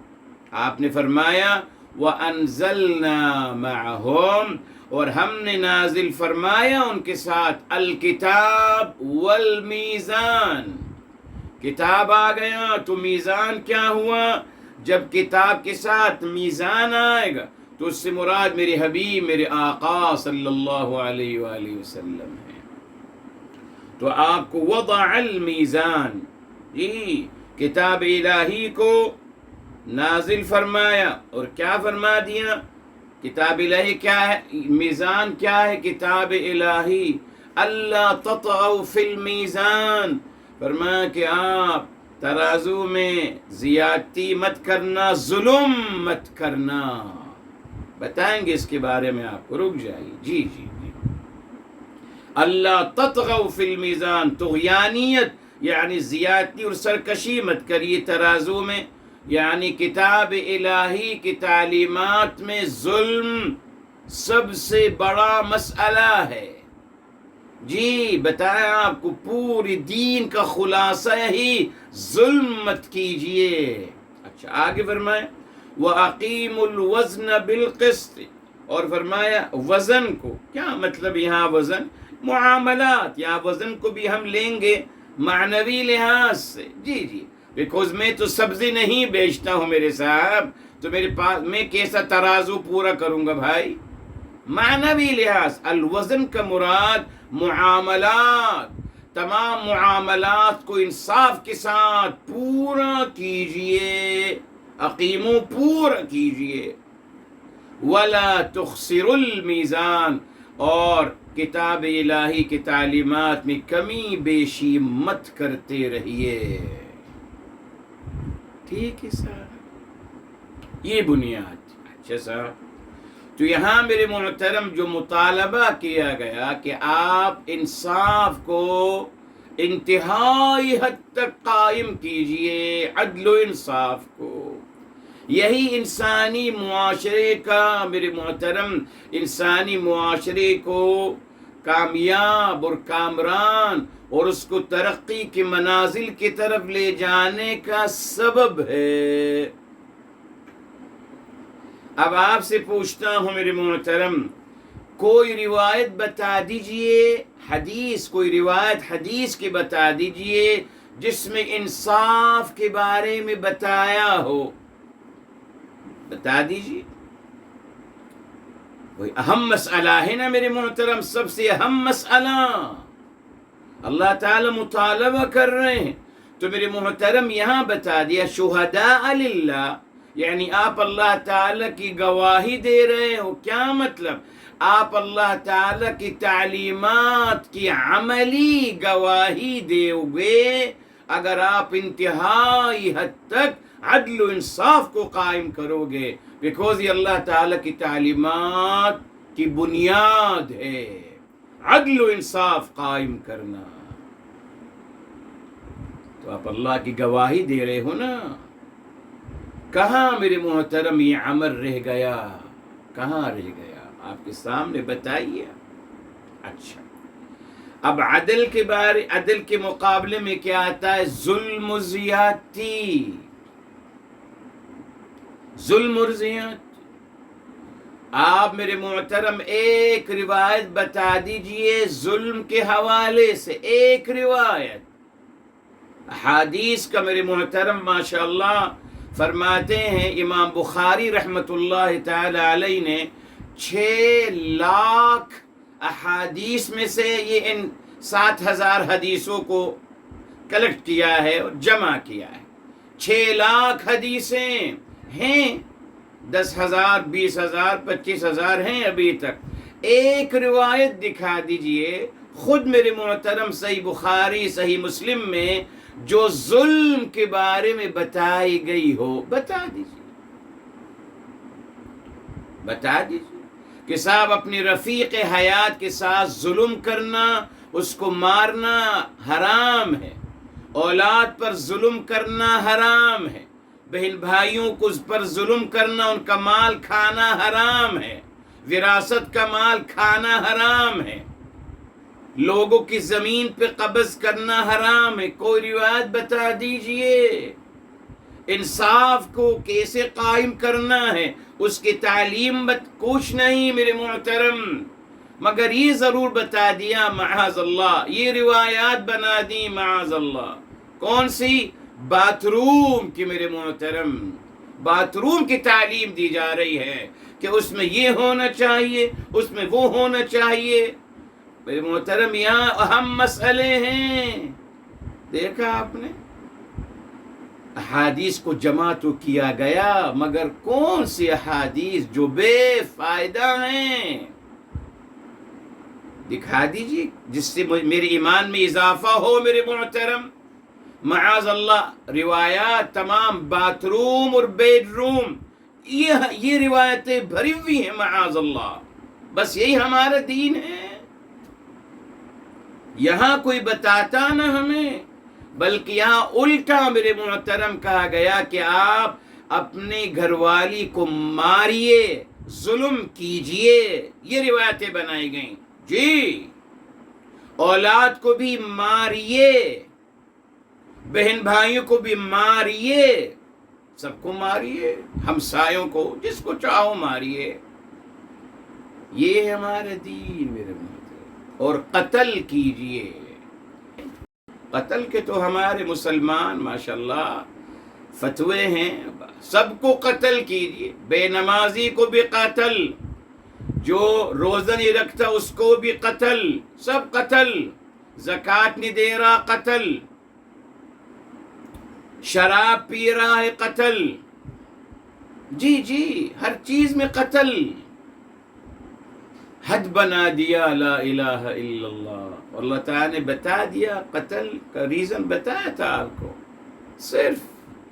آپ نے فرمایا وَأَنزَلْنَا مَعَهُمْ، اور ہم نے نازل فرمایا ان کے ساتھ الکتاب والمیزان. کتاب آ گیا تو میزان کیا ہوا؟ جب کتاب کے ساتھ میزان آئے گا تو اس سے مراد میرے حبیب میرے آقا صلی اللہ علیہ وآلہ وسلم ہے۔ تو آپ کو وضع المیزان، جی کتاب الہی کو نازل فرمایا، اور کیا فرما دیا؟ کتاب الہی کیا ہے؟ میزان کیا ہے؟ کتاب الہی اللہ تطغوا فی المیزان، فرمایا کہ آپ ترازو میں زیادتی مت کرنا، ظلم مت کرنا۔ بتائیں گے اس کے بارے میں آپ کو، رک جائیے۔ جی جی جی، اللہ تطغوا فی المیزان، طغیانیت یعنی زیادتی اور سرکشی مت کریے ترازو میں، یعنی کتاب الہی کی تعلیمات میں ظلم سب سے بڑا مسئلہ ہے۔ جی بتائیں آپ کو، پوری دین کا خلاصہ ہی ظلم مت کیجئے۔ اچھا آگے فرمائیں وَأَقِيمُوا الْوَزْنَ بِالْقِسْطِ، اور فرمایا وزن کو، کیا مطلب یہاں وزن؟ معاملات، یہاں وزن کو بھی ہم لیں گے معنوی لحاظ سے۔ جی جی، بیکوز میں تو سبزی نہیں بیچتا ہوں میرے صاحب، تو میرے پاس میں کیسا ترازو پورا کروں گا بھائی؟ معنوی لحاظ، الوزن کا مراد معاملات، تمام معاملات کو انصاف کے ساتھ پورا کیجئے، اقیمو پورا کیجئے، ولا تخسروا المیزان، اور کتاب الہی کی تعلیمات میں کمی بیشی مت کرتے رہیے۔ ٹھیک ہے صاحب، یہ بنیاد۔ اچھا صاحب، تو یہاں میرے محترم جو مطالبہ کیا گیا کہ آپ انصاف کو انتہائی حد تک قائم کیجئے، عدل و انصاف کو، یہی انسانی معاشرے کا، میرے محترم انسانی معاشرے کو کامیاب اور کامران اور اس کو ترقی کے منازل کی طرف لے جانے کا سبب ہے۔ اب آپ سے پوچھتا ہوں میرے محترم، کوئی روایت بتا دیجئے، حدیث، کوئی روایت حدیث کی بتا دیجئے جس میں انصاف کے بارے میں بتایا ہو، بتا دیجئے۔ کوئی اہم مسئلہ ہے نا میرے محترم، سب سے اہم مسئلہ اللہ تعالی مطالبہ کر رہے ہیں، تو میرے محترم یہاں بتا دیا شہداء للہ، یعنی آپ اللہ تعالی کی گواہی دے رہے ہو۔ کیا مطلب؟ آپ اللہ تعالی کی تعلیمات کی عملی گواہی دو گے اگر آپ انتہائی حد تک عدل و انصاف کو قائم کرو گے، بیکوز یہ اللہ تعالی کی تعلیمات کی بنیاد ہے، عدل و انصاف قائم کرنا۔ تو آپ اللہ کی گواہی دے رہے ہو نا۔ کہاں میرے محترم یہ عمل رہ گیا؟ کہاں رہ گیا؟ آپ کے سامنے بتائیے۔ اچھا، اب عدل کے مقابلے میں کیا آتا ہے؟ ظلم و زیادتی، ظلم اور زیادتی۔ آپ میرے محترم ایک روایت بتا دیجئے ظلم کے حوالے سے، ایک روایت۔ حدیث کا میرے محترم ماشاءاللہ فرماتے ہیں امام بخاری رحمۃ اللہ تعالی علیہ نے 6 لاکھ احادیث میں سے یہ ان 7,000 حدیثوں کو کلیکٹ کیا ہے اور جمع کیا ہے۔ 6 لاکھ حدیثیں ہیں، 10,000 20,000 25,000 ہیں ابھی تک۔ ایک روایت دکھا دیجئے خود میرے محترم صحیح بخاری صحیح مسلم میں جو ظلم کے بارے میں بتائی گئی ہو، بتا دیجئے، بتا دیجئے کہ صاحب اپنی رفیق حیات کے ساتھ ظلم کرنا، اس کو مارنا حرام ہے، اولاد پر ظلم کرنا حرام ہے، بہن بھائیوں کو اس پر ظلم کرنا، ان کا مال کھانا حرام ہے، وراثت کا مال کھانا حرام ہے، لوگوں کی زمین پہ قبض کرنا حرام ہے۔ کوئی روایت بتا دیجئے انصاف کو کیسے قائم کرنا ہے، اس کی تعلیم کچھ نہیں میرے محترم، مگر یہ ضرور بتا دیا معاذ اللہ، یہ روایات بنا دی معاذ اللہ۔ کون سی؟ باتھ روم کی میرے محترم، باتھ روم کی تعلیم دی جا رہی ہے کہ اس میں یہ ہونا چاہیے، اس میں وہ ہونا چاہیے۔ میرے محترم یہاں اہم مسئلے ہیں، دیکھا آپ نے، احادیث کو جمع تو کیا گیا مگر کون سی احادیث جو بے فائدہ ہیں؟ دکھا دیجیے جس سے میرے ایمان میں اضافہ ہو میرے محترم۔ معاذ اللہ روایات تمام باتھ روم اور بیڈ روم یہ روایتیں بھری ہوئی ہیں معاذ اللہ، بس یہی ہمارا دین ہے؟ یہاں کوئی بتاتا نہ ہمیں، بلکہ یہاں الٹا میرے محترم کہا گیا کہ آپ اپنے گھر والی کو ماریے، ظلم کیجئے، یہ روایتیں بنائی گئیں۔ جی، اولاد کو بھی ماریے، بہن بھائیوں کو بھی ماریے، سب کو ماریے، ہمسایوں کو، جس کو چاہو ماریے، یہ ہے ہمارا دین میرے محترم۔ اور قتل کیجئے، قتل کے تو ہمارے مسلمان ماشاءاللہ فتوے ہیں، سب کو قتل کیجئے، بے نمازی کو بھی قتل، جو روزہ نہیں رکھتا اس کو بھی قتل، سب قتل، زکوٰۃ نہیں دے رہا قتل، شراب پی رہا ہے قتل، جی جی ہر چیز میں قتل، حد بنا دیا لا الہ الا اللہ۔ اللہ تعالیٰ نے بتا دیا، قتل کا ریزن بتایا تھا آپ کو، صرف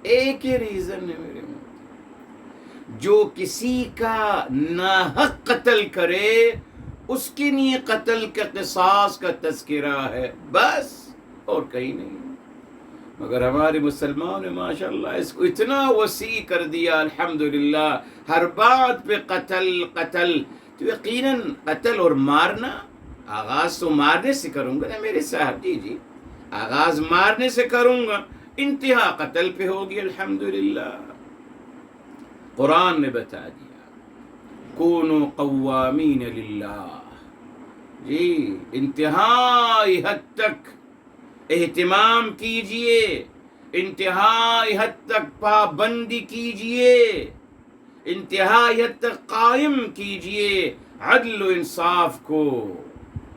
ایک ہی ریزن ہے میرے محترم، جو کسی کا ناحق قتل کرے اس کے لیے قتل کا قصاص کا تذکرہ ہے، بس اور کہیں نہیں۔ مگر ہمارے مسلمانوں نے ماشاءاللہ اس کو اتنا وسیع کر دیا، الحمدللہ، ہر بات پہ قتل قتل۔ تو یقیناً قتل اور مارنا، آغاز تو مارنے سے کروں گا نا میرے صاحب، جی جی آغاز مارنے سے کروں گا، انتہا قتل پہ ہوگی الحمدللہ۔ قرآن نے بتا دیا کونوا قوامین للہ، جی انتہائی حد تک اہتمام کیجئے، انتہائی حد تک پابندی کیجئے، انتہائی حد تک قائم کیجئے عدل و انصاف کو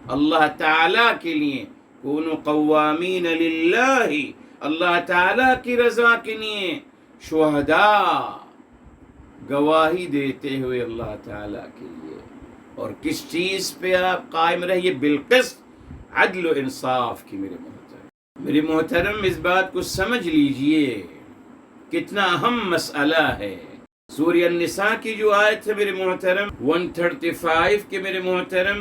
اللہ تعالیٰ کے لیے۔ کونوا قوامین للہ، اللہ تعالیٰ کی رضا کے لیے، شہداء، گواہی دیتے ہوئے اللہ تعالیٰ کے لیے۔ اور کس چیز پہ آپ قائم رہیے؟ بالقسط، عدل و انصاف کی میرے محترم۔ میرے محترم اس بات کو سمجھ لیجئے کتنا اہم مسئلہ ہے۔ سورہ النساء کی جو آیت ہے میرے محترم 135 کے میرے محترم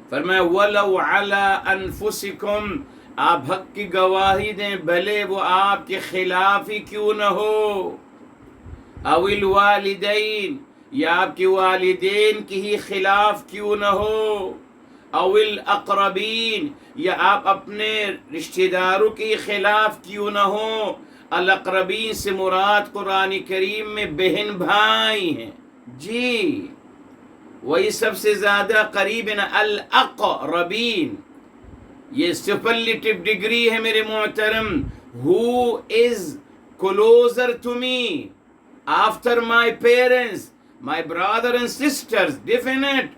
فرمایا وَلَوْ عَلَىٰ أَنفُسِكُمْ، آپ حق کی گواہی دیں بھلے وہ آپ کے خلاف ہی کیوں نہ ہو، او الوالدین، یا آپ کے والدین کی ہی خلاف کیوں نہ ہو، او الاقربین، یا آپ اپنے رشتہ داروں کے خلاف کیوں نہ ہو۔ الاقربین سے مراد قرآن کریم میں بہن بھائی ہیں، جی وہی سب سے زیادہ قریب ہیں، الاقربین، یہ سپرلیٹو ڈگری ہے میرے محترم۔ who is closer to me after my parents, my brother and sisters، definite۔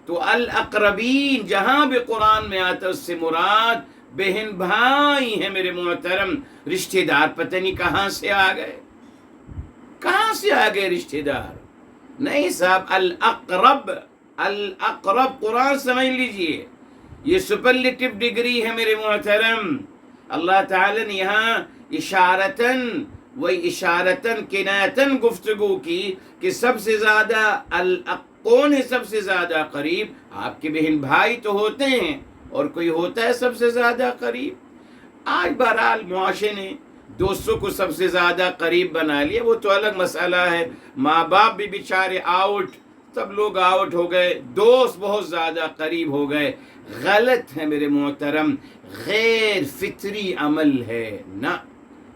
تو الاقربین جہاں بھی قرآن میں آتا ہے اس سے مراد بہن بھائی ہیں میرے محترم۔ رشتہ دار پتہ نہیں کہاں سے آ گئے، کہاں سے آ گئے رشتہ دار؟ نہیں صاحب، الاقرب، الاقرب قرآن سمجھ لیجئے، یہ سپرلیٹو ڈگری ہے میرے محترم۔ اللہ تعالیٰ نے یہاں اشارتاً اشارتاً کنایتاً گفتگو کی کہ سب سے زیادہ کون ہے سب سے زیادہ قریب؟ آپ کے بہن بھائی تو ہوتے ہیں، اور کوئی ہوتا ہے سب سے زیادہ قریب؟ آج بہرحال معاشرے نے دوستوں کو سب سے زیادہ قریب بنا لیا، وہ تو الگ مسئلہ ہے، ماں باپ بھی بیچارے آؤٹ، سب لوگ آؤٹ ہو گئے، دوست بہت زیادہ قریب ہو گئے۔ غلط ہے میرے محترم، غیر فطری عمل ہے، نہ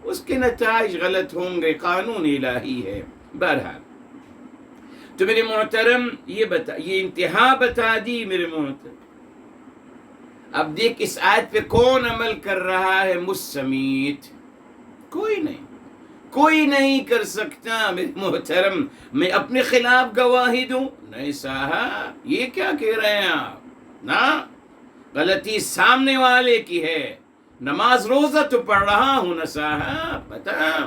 اس کے نتائج غلط ہوں گے، قانون الہی ہے۔ بہرحال تو میرے محترم یہ انتہا بتا دی میرے محترم۔ اب دیکھ اس آیت پہ کون عمل کر رہا ہے مجھ سمیت؟ کوئی نہیں، کوئی نہیں کر سکتا میرے محترم میں اپنے خلاف گواہی دوں. نہیں صاحب، یہ کیا کہہ رہے ہیں آپ؟ نا، غلطی سامنے والے کی ہے. نماز روزہ تو پڑھ رہا ہوں نا صاحب. پتہ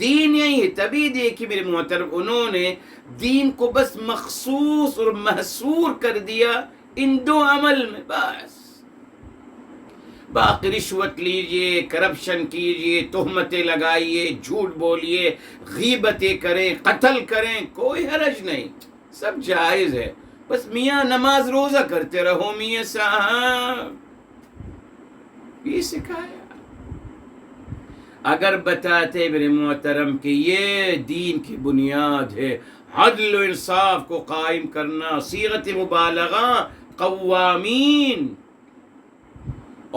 دین یہی ہے. تبھی دیکھیے میرے محترم، انہوں نے دین کو بس مخصوص اور محصور کر دیا ان دو عمل میں بس. باقی رشوت لیجئے، کرپشن کیجئے، تہمتیں لگائیے، جھوٹ بولیے، غیبتیں کریں، قتل کریں، کوئی حرج نہیں، سب جائز ہے. بس میاں نماز روزہ کرتے رہو میاں صاحب. یہ سکھایا. اگر بتاتے میرے محترم کہ یہ دین کی بنیاد ہے، عدل و انصاف کو قائم کرنا، صیغت مبالغہ قوامین،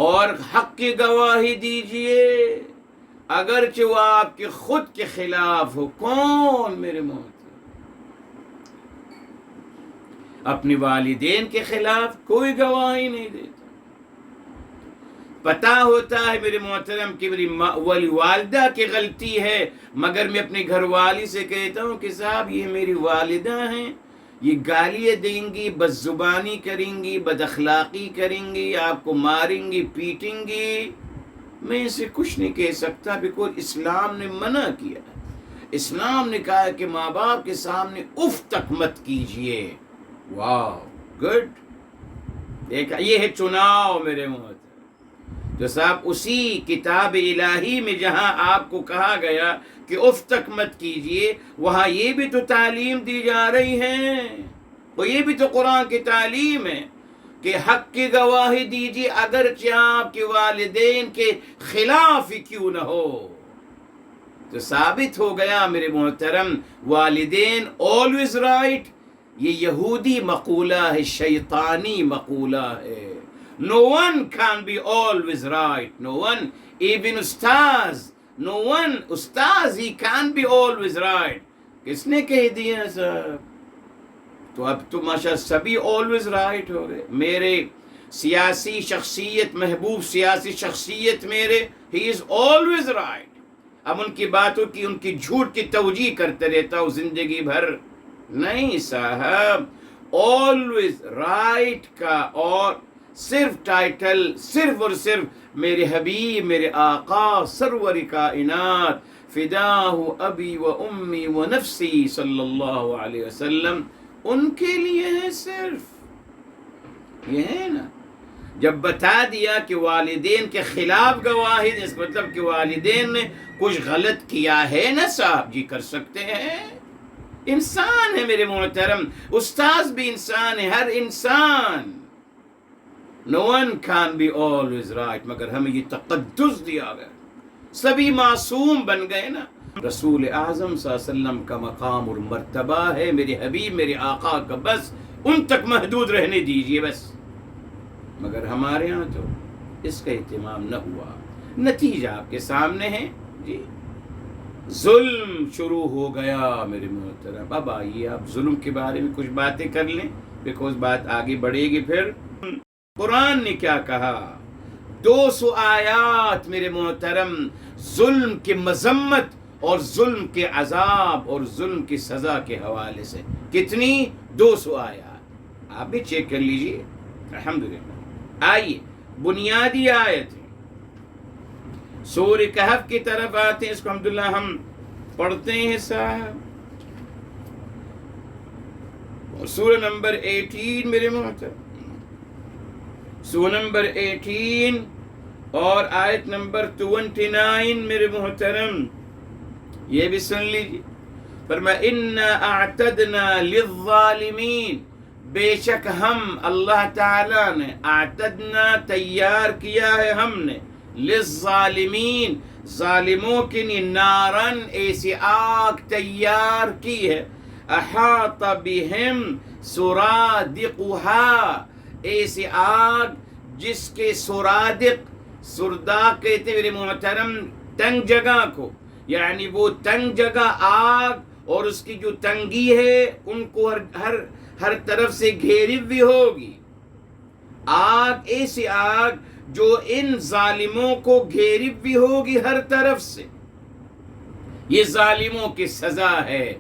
اور حق کی گواہی دیجئے اگرچہ وہ آپ کے خود کے خلاف ہو. کون میرے محترم؟ اپنے والدین کے خلاف کوئی گواہی نہیں دیتا. پتہ ہوتا ہے میرے محترم کہ میری والدہ کی غلطی ہے، مگر میں اپنی گھر والی سے کہتا ہوں کہ صاحب یہ میری والدہ ہیں، یہ گالیاں دیں گی، بد زبانی کریں گی، بد اخلاقی کریں گی، آپ کو ماریں گی، پیٹیں گی. میں اسے کچھ نہیں کہہ سکتا، بیکوز اسلام نے منع کیا. اسلام نے کہا کہ ماں باپ کے سامنے اف تک مت کیجئے. واو، گڈ. دیکھا، یہ ہے چناؤ میرے محترم. جو صاحب اسی کتاب الہی میں جہاں آپ کو کہا گیا کہ اف تک مت کیجئے، وہاں یہ بھی تو تعلیم دی جا رہی ہے، وہ یہ بھی تو قرآن کی تعلیم ہے کہ حق کی گواہی دیجئے اگرچہ آپ کے والدین کے خلاف ہی کیوں نہ ہو. تو ثابت ہو گیا میرے محترم، والدین always right. یہ یہودی مقولہ ہے، شیطانی مقولہ ہے. No one can be always right. No one, even Ustaz. No one, Ustaz, he can't be always right. کس نے کہہ دیا صاحب؟ تو اب تو ماشاءاللہ سبھی always right ہو گئے. میرے سیاسی شخصیت، محبوب سیاسی شخصیت میرے، he is always right. اب ان کی باتوں کی، ان کی جھوٹ کی توجیہ کرتے رہتا ہوں زندگی بھر. نہیں صاحب، always right کا اور صرف ٹائٹل صرف اور صرف میرے حبیب، میرے آقا سرور کائنات فداہ ابی و امی و نفسی صلی اللہ علیہ وسلم، ان کے لیے ہے. صرف یہ ہے نا. جب بتا دیا کہ والدین کے خلاف گواہی، اس مطلب کہ والدین نے کچھ غلط کیا ہے نا صاحب، جی کر سکتے ہیں. انسان ہے میرے محترم، استاذ بھی انسان ہے، ہر انسان. No one can be always right. مگر ہمیں یہ تقدس دیا گیا، سبھی معصوم بن گئے نا. رسول اعظم صلی اللہ علیہ وسلم کا مقام اور مرتبہ ہے، میرے حبیب، میرے آقا کا بس ان تک محدود رہنے دیجئے بس. مگر ہمارے ہاں تو اس کا اہتمام نہ ہوا. نتیجہ آپ کے سامنے ہے جی. ظلم شروع ہو گیا میرے محترم. اب آئیے آپ ظلم کے بارے میں کچھ باتیں کر لیں، بیکوز بات آگے بڑھے گی. پھر قرآن نے کیا کہا؟ 200 آیات میرے محترم ظلم کی مذمت اور ظلم کے عذاب اور ظلم کی سزا کے حوالے سے. کتنی؟ 200 آیات. آپ بھی چیک کر لیجئے. الحمدللہ. آئیے بنیادی آیت ہے، سورہ کہف کی طرف آتے ہیں. اس کو الحمدللہ ہم پڑھتے ہیں صاحب. سورہ نمبر 18 میرے محترم، سورہ نمبر 18 اور آیت نمبر 29 میرے محترم، یہ بھی سن لیجیے. فرمایا اِنَّا أَعْتَدْنَا لِلظَّالِمِينَ، بے شک ہم اللہ تعالیٰ نے اعتدنا تیار کیا ہے ہم نے، للظالمین ظالموں کے لیے، نارن ایسی آگ تیار کی ہے، احاط بہم سرادقها، ایسی آگ جس کے سرادق، سرداق کہتے میرے محترم تنگ جگہ کو، یعنی وہ تنگ جگہ آگ اور اس کی جو تنگی ہے ان کو ہر طرف سے گھیری ہوئی ہوگی. آگ ایسی آگ جو ان ظالموں کو گھیری ہوئی ہوگی ہر طرف سے. یہ ظالموں کی سزا ہے۔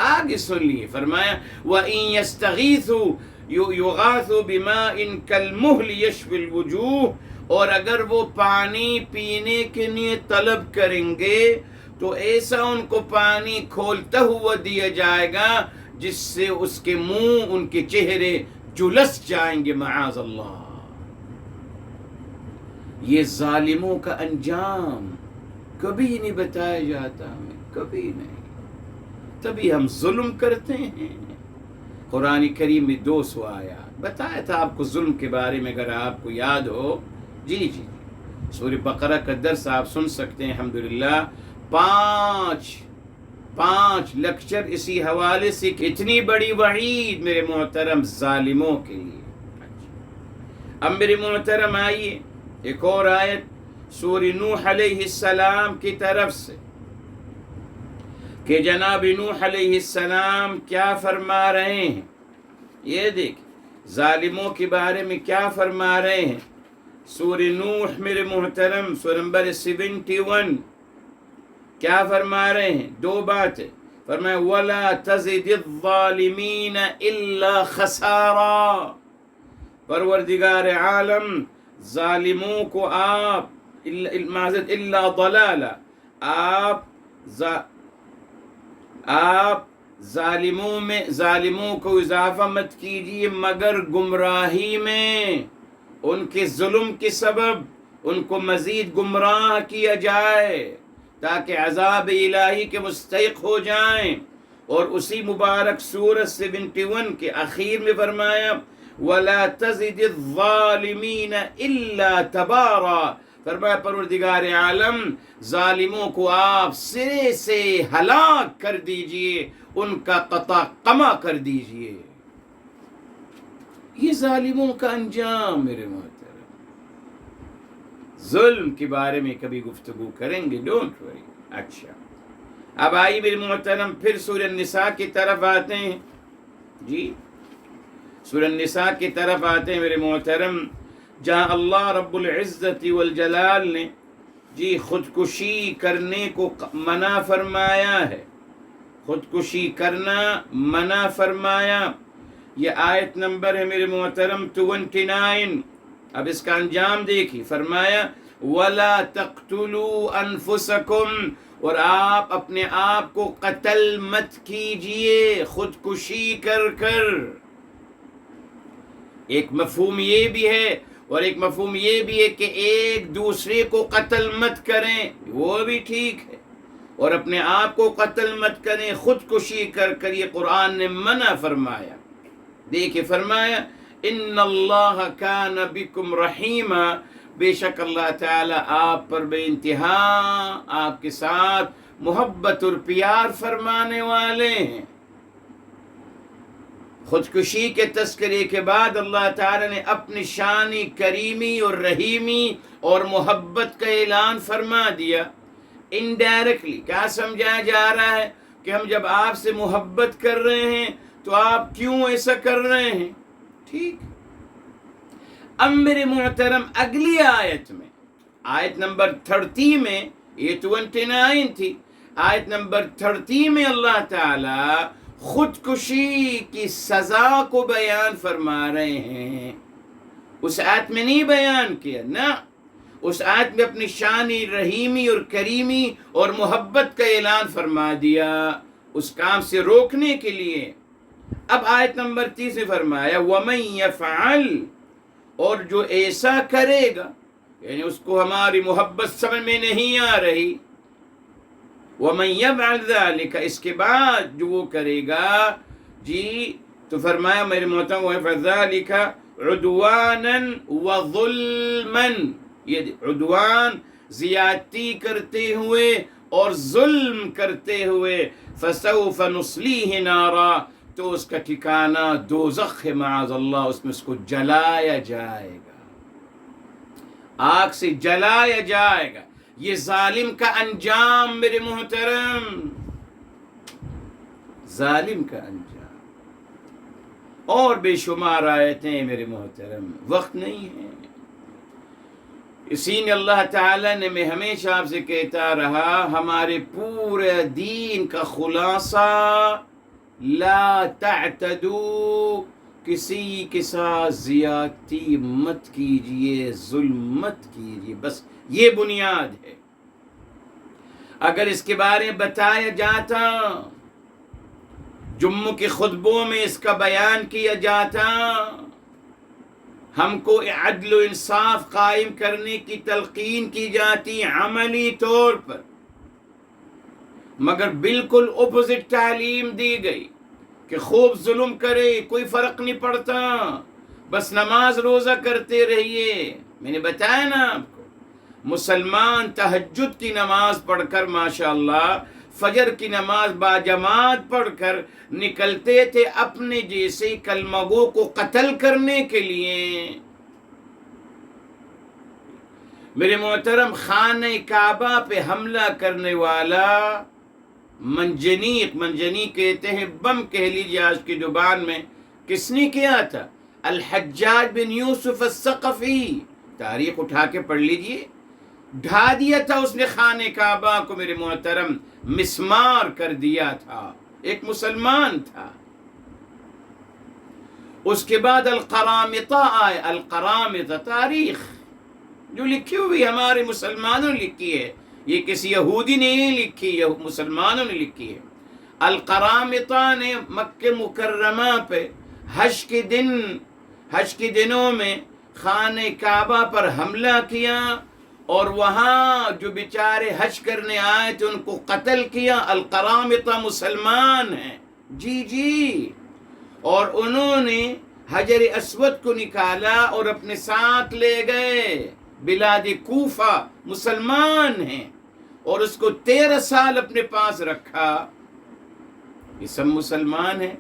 آگے سن لیے، فرمایا وَإِن يَسْتَغِيثُوا يُغَاثُوا بِمَاءٍ كَالْمُهْلِ يَشْوِي الْوُجُوهِ، اور اگر وہ پانی پینے کے لیے طلب کریں گے تو ایسا ان کو پانی کھولتا ہوا دیا جائے گا جس سے اس کے منہ، ان کے چہرے جلس جائیں گے، معاذ اللہ۔ یہ ظالموں کا انجام کبھی نہیں بتایا جاتا ہمیں، کبھی نہیں، تبھی ہم ظلم کرتے ہیں۔ قرآن کریم میں 200 آیات بتایا تھا آپ کو ظلم کے بارے میں، اگر آپ کو یاد ہو۔ جی سورہ بقرہ کا درس آپ سن سکتے ہیں، الحمدللہ 5 لیکچر اسی حوالے سے کہ اتنی بڑی وعید میرے محترم ظالموں کے لیے۔ اب میرے محترم آئیے ایک اور آیت سورہ نوح علیہ السلام کی طرف سے، کہ جناب نوح علیہ السلام کیا فرما رہے ہیں۔ یہ دیکھ ظالموں کے بارے میں کیا فرما رہے ہیں۔ سورہ نوح میرے محترم سورہ نمبر 71 کیا فرما رہے ہیں؟ 2 باتیں فرمایا وَلَا تَزِدِ الظَّالِمِينَ إِلَّا خَسَارًا، پروردگار عالم ظالموں کو آپ معذرت الا ضلالہ، آپ ظالموں کو اضافہ مت کیجیے مگر گمراہی میں، ان کے ظلم کے سبب ان کو مزید گمراہ کیا جائے تاکہ عذاب الہی کے مستحق ہو جائیں۔ اور اسی مبارک سورہ 71 کے اخیر میں فرمایا وَلَا تَزِدِ الظَّالِمِينَ إِلَّا تَبَارًا، فرمایا پروردگار عالم ظالموں کو آپ سرے سے ہلاک کر دیجئے، ان کا قطع قمع کر دیجئے۔ یہ ظالموں کا انجام میرے محترم۔ ظلم کے بارے میں کبھی گفتگو کریں گے، ڈونٹ وری۔ اچھا اب آئی میرے محترم پھر سورہ النساء کی طرف آتے ہیں۔ جی سورہ النساء کی طرف آتے ہیں میرے محترم، جہاں اللہ رب العزت والجلال نے خودکشی کرنے کو منع فرمایا ہے، خودکشی کرنا منع فرمایا۔ یہ آیت نمبر ہے میرے محترم 29۔ اب اس کا انجام دیکھیے، فرمایا وَلَا تَقْتُلُوا أَنفُسَكُمْ، اور آپ اپنے آپ کو قتل مت کیجئے خودکشی کر کر۔ ایک مفہوم یہ بھی ہے اور ایک مفہوم یہ بھی ہے کہ ایک دوسرے کو قتل مت کریں، وہ بھی ٹھیک ہے، اور اپنے آپ کو قتل مت کریں خودکشی کر کر، یہ قرآن نے منع فرمایا۔ دیکھیں فرمایا ان اللہ کان بکم رحیما، بے شک اللہ تعالی آپ پر بے انتہا آپ کے ساتھ محبت اور پیار فرمانے والے ہیں۔ خودکشی کے تذکرے کے بعد اللہ تعالی نے اپنی شان کریمی اور رحیمی اور محبت کا اعلان فرما دیا۔ انڈائریکٹلی کیا سمجھایا جا رہا ہے کہ ہم جب آپ سے محبت کر رہے ہیں تو آپ کیوں ایسا کر رہے ہیں؟ ٹھیک۔ اب میرے محترم اگلی آیت میں، آیت نمبر 30 میں، یہ 29 تھی، آیت نمبر 30 میں اللہ تعالی خودکشی کی سزا کو بیان فرما رہے ہیں۔ اس آیت میں نہیں بیان کیا، نہ، اس آیت میں اپنی شان رحیمی اور کریمی اور محبت کا اعلان فرما دیا اس کام سے روکنے کے لیے۔ اب آیت نمبر 30 میں فرمایا وَمَن يَفْعَلْ، اور جو ایسا کرے گا، یعنی اس کو ہماری محبت سمجھ میں نہیں آ رہی، وَمَن يَفْعَلْ ذَلِكَ، اس کے بعد جو وہ کرے گا تو فرمایا میرے محترم وَذَلِكَ عُدْوَانًا وَظُلْمًا، یہ عدوان زیادتی کرتے ہوئے اور ظلم کرتے ہوئے، فَسَوْفَ نُصْلِيهِ نَارًا، تو اس کا ٹھکانہ دوزخ ہے، معاذ اللہ، اس میں اس کو جلایا جائے گا، آگ سے جلایا جائے گا۔ یہ ظالم کا انجام میرے محترم، ظالم کا انجام۔ اور بے شمار آیتیں میرے محترم، وقت نہیں ہے۔ اسی نے اللہ تعالیٰ نے، میں ہمیشہ آپ سے کہتا رہا، ہمارے پورے دین کا خلاصہ لا تعتدو، کسی کے ساتھ زیادتی مت کیجئے، ظلم مت کیجئے، بس یہ بنیاد ہے۔ اگر اس کے بارے میں بتایا جاتا، جمعہ کے خطبوں میں اس کا بیان کیا جاتا، ہم کو عدل و انصاف قائم کرنے کی تلقین کی جاتی عملی طور پر، مگر بالکل اپوزٹ تعلیم دی گئی کہ خوب ظلم کرے، کوئی فرق نہیں پڑتا، بس نماز روزہ کرتے رہیے۔ میں نے بتایا نا آپ کو، مسلمان تہجد کی نماز پڑھ کر ماشاءاللہ، فجر کی نماز باجماعت پڑھ کر نکلتے تھے اپنے جیسے کلمہ گو کو قتل کرنے کے لیے۔ میرے محترم، خانہ کعبہ پہ حملہ کرنے والا منجنیق کہتے ہیں، بم کہہ لیجیے آج کی زبان میں، کس نے کیا تھا؟ الحجاج بن یوسف الثقفی، تاریخ اٹھا کے پڑھ لیجیے، ڈھا دیا تھا اس نے خانہ کعبہ کو، میرے محترم، مسمار کر دیا تھا، ایک مسلمان تھا۔ اس کے بعد القرامطہ آئے، القرامطہ تاریخ جو لکھی ہوئی ہمارے مسلمانوں نے لکھی ہے، یہ کسی یہودی نے نہیں لکھی، یہ مسلمانوں نے لکھی ہے۔ القرامطہ نے مکہ مکرمہ پہ حج کے دنوں میں خانہ کعبہ پر حملہ کیا، اور وہاں جو بیچارے حج کرنے آئے تھے ان کو قتل کیا۔ القرامطہ مسلمان ہیں، جی، اور انہوں نے حجر اسود کو نکالا اور اپنے ساتھ لے گئے بلاد کوفہ، مسلمان ہیں، اور اس کو 13 سال اپنے پاس رکھا۔ یہ سب مسلمان ہیں،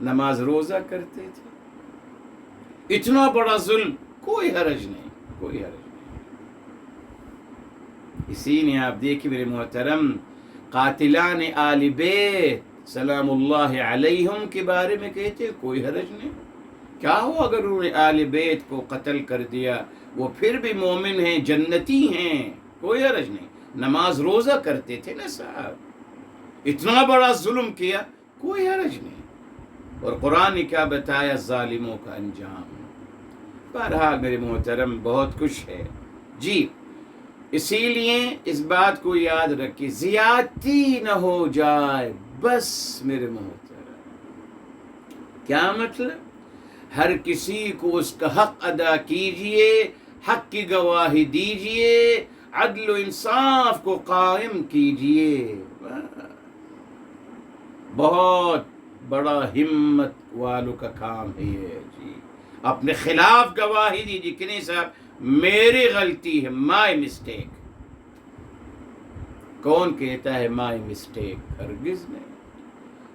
نماز روزہ کرتے تھے، اتنا بڑا ظلم، کوئی حرج نہیں، کوئی حرج نہیں۔ اسی نے آپ دیکھیں میرے محترم، قاتلان آل بیت سلام اللہ علیہم کے بارے میں کہتے کوئی حرج نہیں، کیا ہو اگر انہوں نے آل بیت کو قتل کر دیا، وہ پھر بھی مومن ہیں، جنتی ہیں، کوئی حرج نہیں، نماز روزہ کرتے تھے نا صاحب، اتنا بڑا ظلم کیا، کوئی حرج نہیں۔ اور قرآن نے کیا بتایا؟ ظالموں کا انجام۔ بہرحال میرے محترم بہت کچھ ہے جی، اسی لیے اس بات کو یاد رکھیے، زیادتی نہ ہو جائے، بس میرے محترم۔ کیا مطلب؟ ہر کسی کو اس کا حق ادا کیجئے، حق کی گواہی دیجئے، عدل و انصاف کو قائم کیجئے۔ بہت بڑا ہمت والوں کا کام ہے یہ جی، اپنے خلاف گواہی دیجئے کہ نہیں صاحب میری غلطی ہے، مائی مسٹیک۔ کون کہتا ہے مائی مسٹیک؟ ہرگز نہیں۔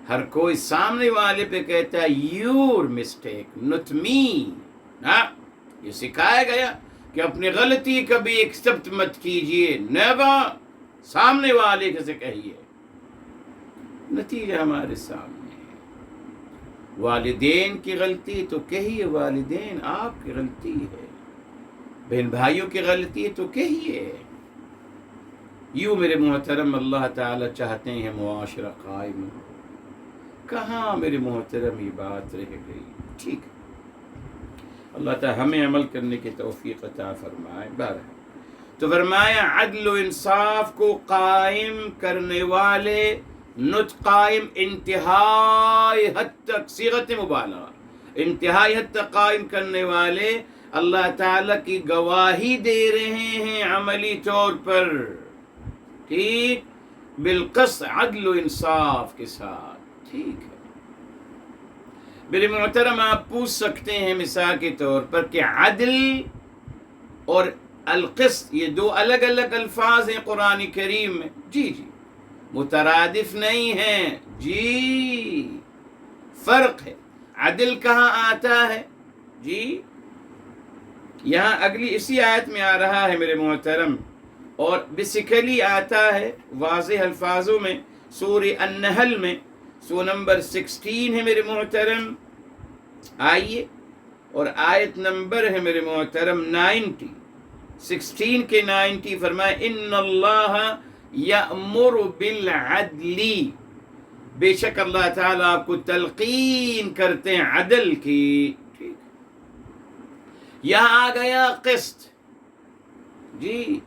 ہر کوئی سامنے والے پہ کہتا ہے یور مسٹیک نٹ می۔ یہ سکھایا گیا کہ اپنی غلطی کبھی ایکسپٹ مت کیجئے، نیور، سامنے والے سے کہیے۔ نتیجہ ہمارے سامنے ہے، والدین کی غلطی تو کہیے والدین آپ کی غلطی ہے، بہن بھائیوں کی غلطی تو کہیے۔ یوں میرے محترم اللہ تعالی چاہتے ہیں معاشرہ قائم ہو، کہاں میرے محترم یہ بات رہ گئی؟ ٹھیک ہے، اللہ تعالی ہمیں عمل کرنے کی توفیق عطا فرمائے۔ بہرحال تو فرمایا عدل و انصاف کو قائم کرنے والے، نطق قائم انتہائی حد تک، صیغت مبالغہ، انتہائی حد تک قائم کرنے والے اللہ تعالیٰ کی گواہی دے رہے ہیں عملی طور پر، ٹھیک، بالقسط، عدل و انصاف کے ساتھ، ٹھیک ہے۔ میرے محترم آپ پوچھ سکتے ہیں مثال کے طور پر کہ عدل اور القسط یہ دو الگ الگ الفاظ ہیں قرآن کریم میں، جی مترادف نہیں ہیں، جی فرق ہے۔ عدل کہاں آتا ہے؟ جی یہاں اگلی اسی آیت میں آ رہا ہے میرے محترم، اور بیسیکلی آتا ہے واضح الفاظوں میں سورہ النحل میں، سورہ نمبر 16 ہے میرے محترم، آئیے، اور آیت نمبر ہے میرے محترم 90، 16 کے 90 فرمایا ان اللہ یأمر بالعدل، بے شک اللہ تعالیٰ آپ کو تلقین کرتے ہیں عدل کی. ٹھیک، یہاں آ گیا قسط. جی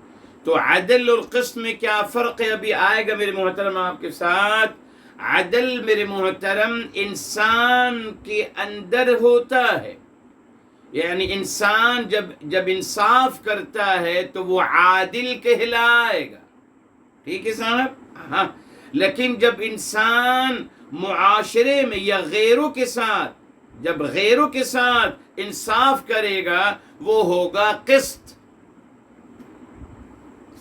تو عدل اور قسط میں کیا فرق ہے ابھی آئے گا میرے محترم آپ کے ساتھ. عدل میرے محترم انسان کے اندر ہوتا ہے، یعنی انسان جب انصاف کرتا ہے تو وہ عادل کہلائے گا. ٹھیک ہے صاحب؟ ہاں. لیکن جب انسان معاشرے میں یا غیروں کے ساتھ انصاف کرے گا وہ ہوگا قسط.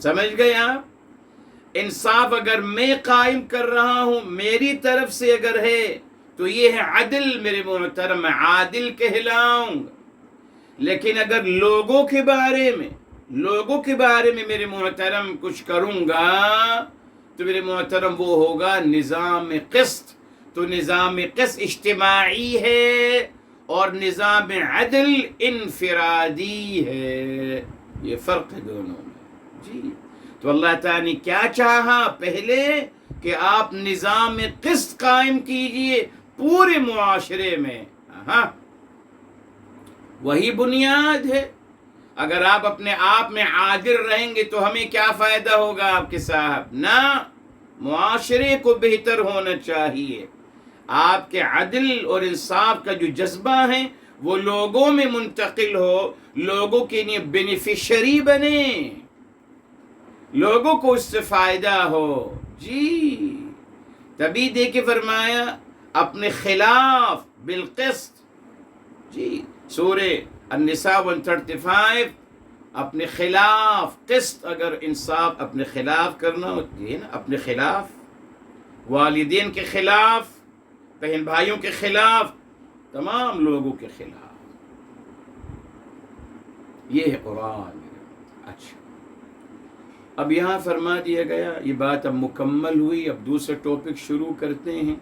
سمجھ گئے آپ؟ انصاف اگر میں قائم کر رہا ہوں میری طرف سے اگر ہے تو یہ ہے عدل میرے محترم، میں عادل کہلاؤں گا. لیکن اگر لوگوں کے بارے میں میرے محترم کچھ کروں گا تو میرے محترم وہ ہوگا نظام قسط. تو نظام قسط اجتماعی ہے اور نظام عدل انفرادی ہے. یہ فرق ہے دونوں میں. جی تو اللہ تعالیٰ نے کیا چاہا پہلے کہ آپ نظام قسط قائم کیجئے پورے معاشرے میں. ہاں وہی بنیاد ہے. اگر آپ اپنے آپ میں عادل رہیں گے تو ہمیں کیا فائدہ ہوگا آپ کے صاحب؟ نہ، معاشرے کو بہتر ہونا چاہیے. آپ کے عدل اور انصاف کا جو جذبہ ہے وہ لوگوں میں منتقل ہو، لوگوں کے لیے بینیفیشری بنے، لوگوں کو اس سے فائدہ ہو. جی تبھی دیکھے فرمایا اپنے خلاف بالقسط. جی سورہ النساء 135 اپنے خلاف قسط، اگر انصاف اپنے خلاف کرنا ہوتی ہے نا، اپنے خلاف، والدین کے خلاف، بہن بھائیوں کے خلاف، تمام لوگوں کے خلاف. یہ ہے قرآن. اچھا اب یہاں فرما دیا گیا، یہ بات اب مکمل ہوئی. اب دوسرا ٹاپک شروع کرتے ہیں.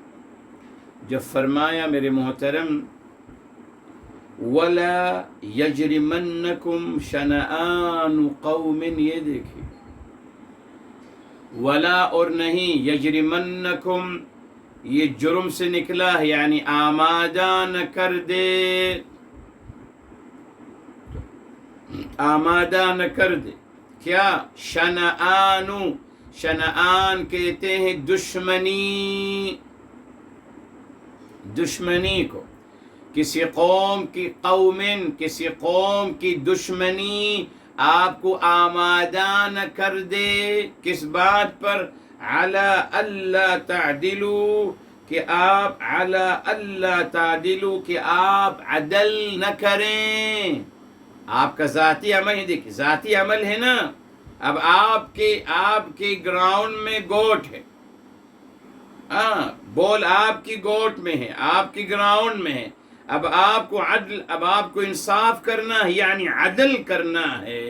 جب فرمایا میرے محترم وَلَا يَجْرِمَنَّكُمْ شَنَآنُ قَوْمٍ، یہ دیکھیں ولا اور نہیں، یجرمنکم یہ جرم سے نکلا ہے، یعنی آمادہ نہ کر دے، آمادہ نہ کر دے. کیا؟ شنآن کہتے ہیں دشمنی کو. کسی قوم کی دشمنی آپ کو آمادہ نہ کر دے. کس بات پر؟ علی اللہ تعدلوا، کہ آپ علی اللہ تعدلوا، کہ آپ عدل نہ کریں. آپ کا ذاتی عمل ہے، دیکھیں ذاتی عمل ہے نا. اب آپ کے گراؤنڈ میں گوٹ ہے، ہاں بول آپ کی گوٹ میں ہے، آپ کی گراؤنڈ میں ہے. اب آپ کو انصاف کرنا ہے، یعنی عدل کرنا ہے.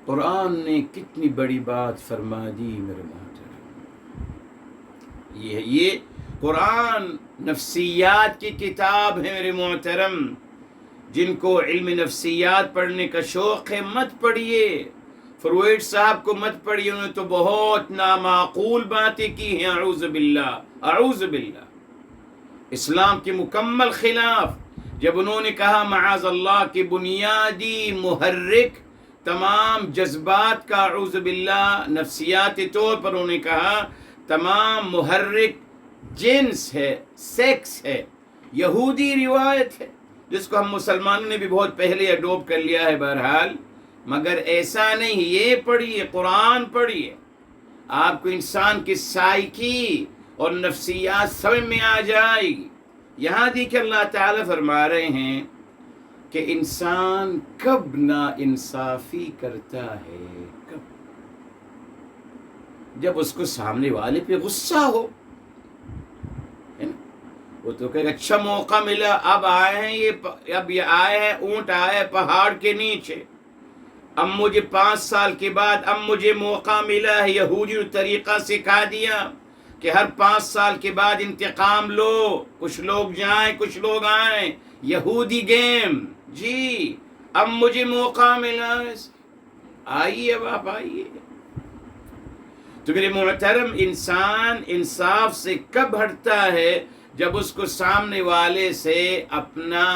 قرآن نے کتنی بڑی بات فرما دی میرے محترم. یہ قرآن نفسیات کی کتاب ہے میرے محترم. جن کو علم نفسیات پڑھنے کا شوق ہے مت پڑھیے. فروئڈ صاحب کو مت پڑھیے، انہوں نے تو بہت نامعقول باتیں کی ہیں. اعوذ باللہ. اسلام کے مکمل خلاف. جب انہوں نے کہا معاذ اللہ کہ بنیادی محرک تمام جذبات کا، اعوذ باللہ، نفسیاتی طور پر انہوں نے کہا تمام محرک جنس ہے، سیکس ہے. یہودی روایت ہے جس کو ہم مسلمانوں نے بھی بہت پہلے اڈوپ کر لیا ہے بہرحال، مگر ایسا نہیں. یہ پڑھیے، قرآن پڑھیے، آپ کو انسان کی سائیکی اور نفسیات سمجھ میں آ جائے گی. یہاں دیکھیں اللہ تعالیٰ فرما رہے ہیں کہ انسان کب نا انصافی کرتا ہے؟ کب؟ جب اس کو سامنے والے پہ غصہ ہو. وہ تو کہے گا اچھا موقع ملا، اب یہ آئے ہیں، اونٹ آئے پہاڑ کے نیچے، اب مجھے 5 سال کے بعد اب مجھے موقع ملا ہے. یہودی نے طریقہ سکھا دیا کہ ہر 5 سال کے بعد انتقام لو، کچھ لوگ جائیں کچھ لوگ آئیں. یہودی گیم. جی اب مجھے موقع ملا ہے، آئیے اب آپ آئیے۔ تو میرے محترم، انسان انصاف سے کب ہٹتا ہے؟ جب اس کو سامنے والے سے اپنا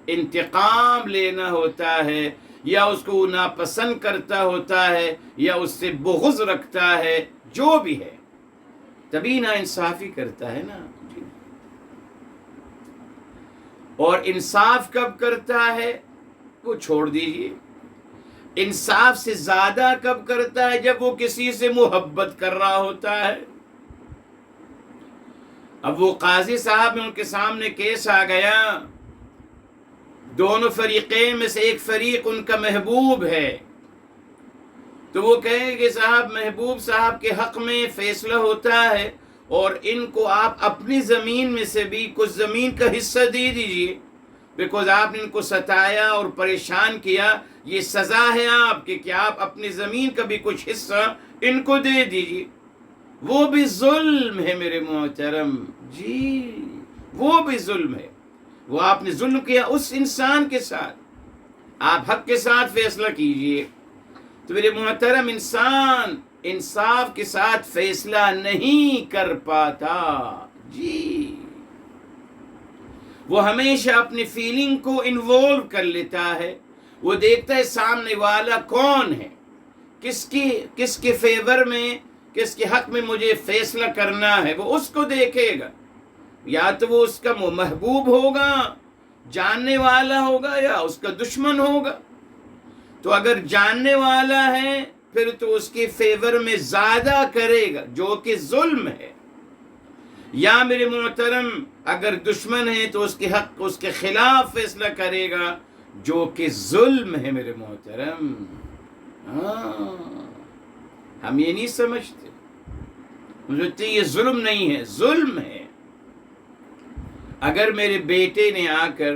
انتقام لینا ہوتا ہے، یا اس کو ناپسند کرتا ہوتا ہے، یا اس سے بغض رکھتا ہے، جو بھی ہے، تبھی نا انصافی کرتا ہے نا۔ اور انصاف کب کرتا ہے وہ چھوڑ دیجیے۔ انصاف سے زیادہ کب کرتا ہے؟ جب وہ کسی سے محبت کر رہا ہوتا ہے۔ اب وہ قاضی صاحب میں ان کے سامنے کیس آ گیا، دونوں فریقین میں سے ایک فریق ان کا محبوب ہے، تو وہ کہیں کہ صاحب محبوب صاحب کے حق میں فیصلہ ہوتا ہے، اور ان کو آپ اپنی زمین میں سے بھی کچھ زمین کا حصہ دے دیجئے، بیکوز آپ نے ان کو ستایا اور پریشان کیا، یہ سزا ہے آپ کی کہ آپ اپنی زمین کا بھی کچھ حصہ ان کو دے دیجئے۔ وہ بھی ظلم ہے میرے محترم، جی وہ بھی ظلم ہے۔ وہ آپ نے ظلم کیا اس انسان کے ساتھ، آپ حق کے ساتھ فیصلہ کیجئے۔ تو میرے محترم، انسان انصاف کے ساتھ فیصلہ نہیں کر پاتا، جی وہ ہمیشہ اپنی فیلنگ کو انوالو کر لیتا ہے۔ وہ دیکھتا ہے سامنے والا کون ہے، کس کے فیور میں، کس کے حق میں مجھے فیصلہ کرنا ہے، وہ اس کو دیکھے گا۔ یا تو وہ اس کا محبوب ہوگا، جاننے والا ہوگا، یا اس کا دشمن ہوگا۔ تو اگر جاننے والا ہے پھر تو اس کے فیور میں زیادہ کرے گا، جو کہ ظلم ہے۔ یا میرے محترم، اگر دشمن ہے تو اس کے حق، اس کے خلاف فیصلہ کرے گا، جو کہ ظلم ہے میرے محترم۔ ہم یہ نہیں سمجھتے، مجھے یہ ظلم نہیں ہے، ظلم ہے۔ اگر میرے بیٹے نے آ کر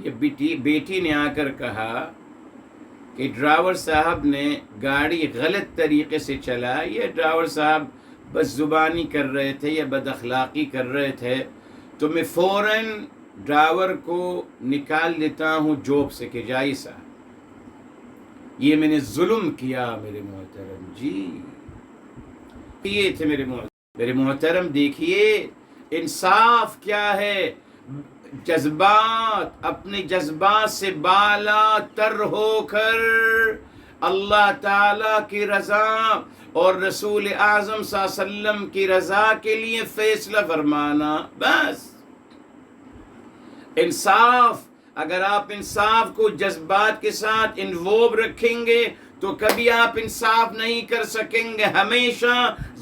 یا بیٹی نے آ کر کہا کہ ڈرائیور صاحب نے گاڑی غلط طریقے سے چلائی، یا ڈرائیور صاحب بد زبانی کر رہے تھے یا بد اخلاقی کر رہے تھے، تو میں فوراً ڈرائیور کو نکال لیتا ہوں جاب سے کہ جائے صاحب، یہ میں نے ظلم کیا میرے محترم، جی یہ تھے میرے محترم۔ دیکھیے انصاف کیا ہے، جذبات، اپنے جذبات سے بالا تر ہو کر اللہ تعالی کی رضا اور رسول اعظم صلی اللہ علیہ وسلم کی رضا کے لیے فیصلہ فرمانا، بس انصاف۔ اگر آپ انصاف کو جذبات کے ساتھ انوالو رکھیں گے تو کبھی آپ انصاف نہیں کر سکیں گے، ہمیشہ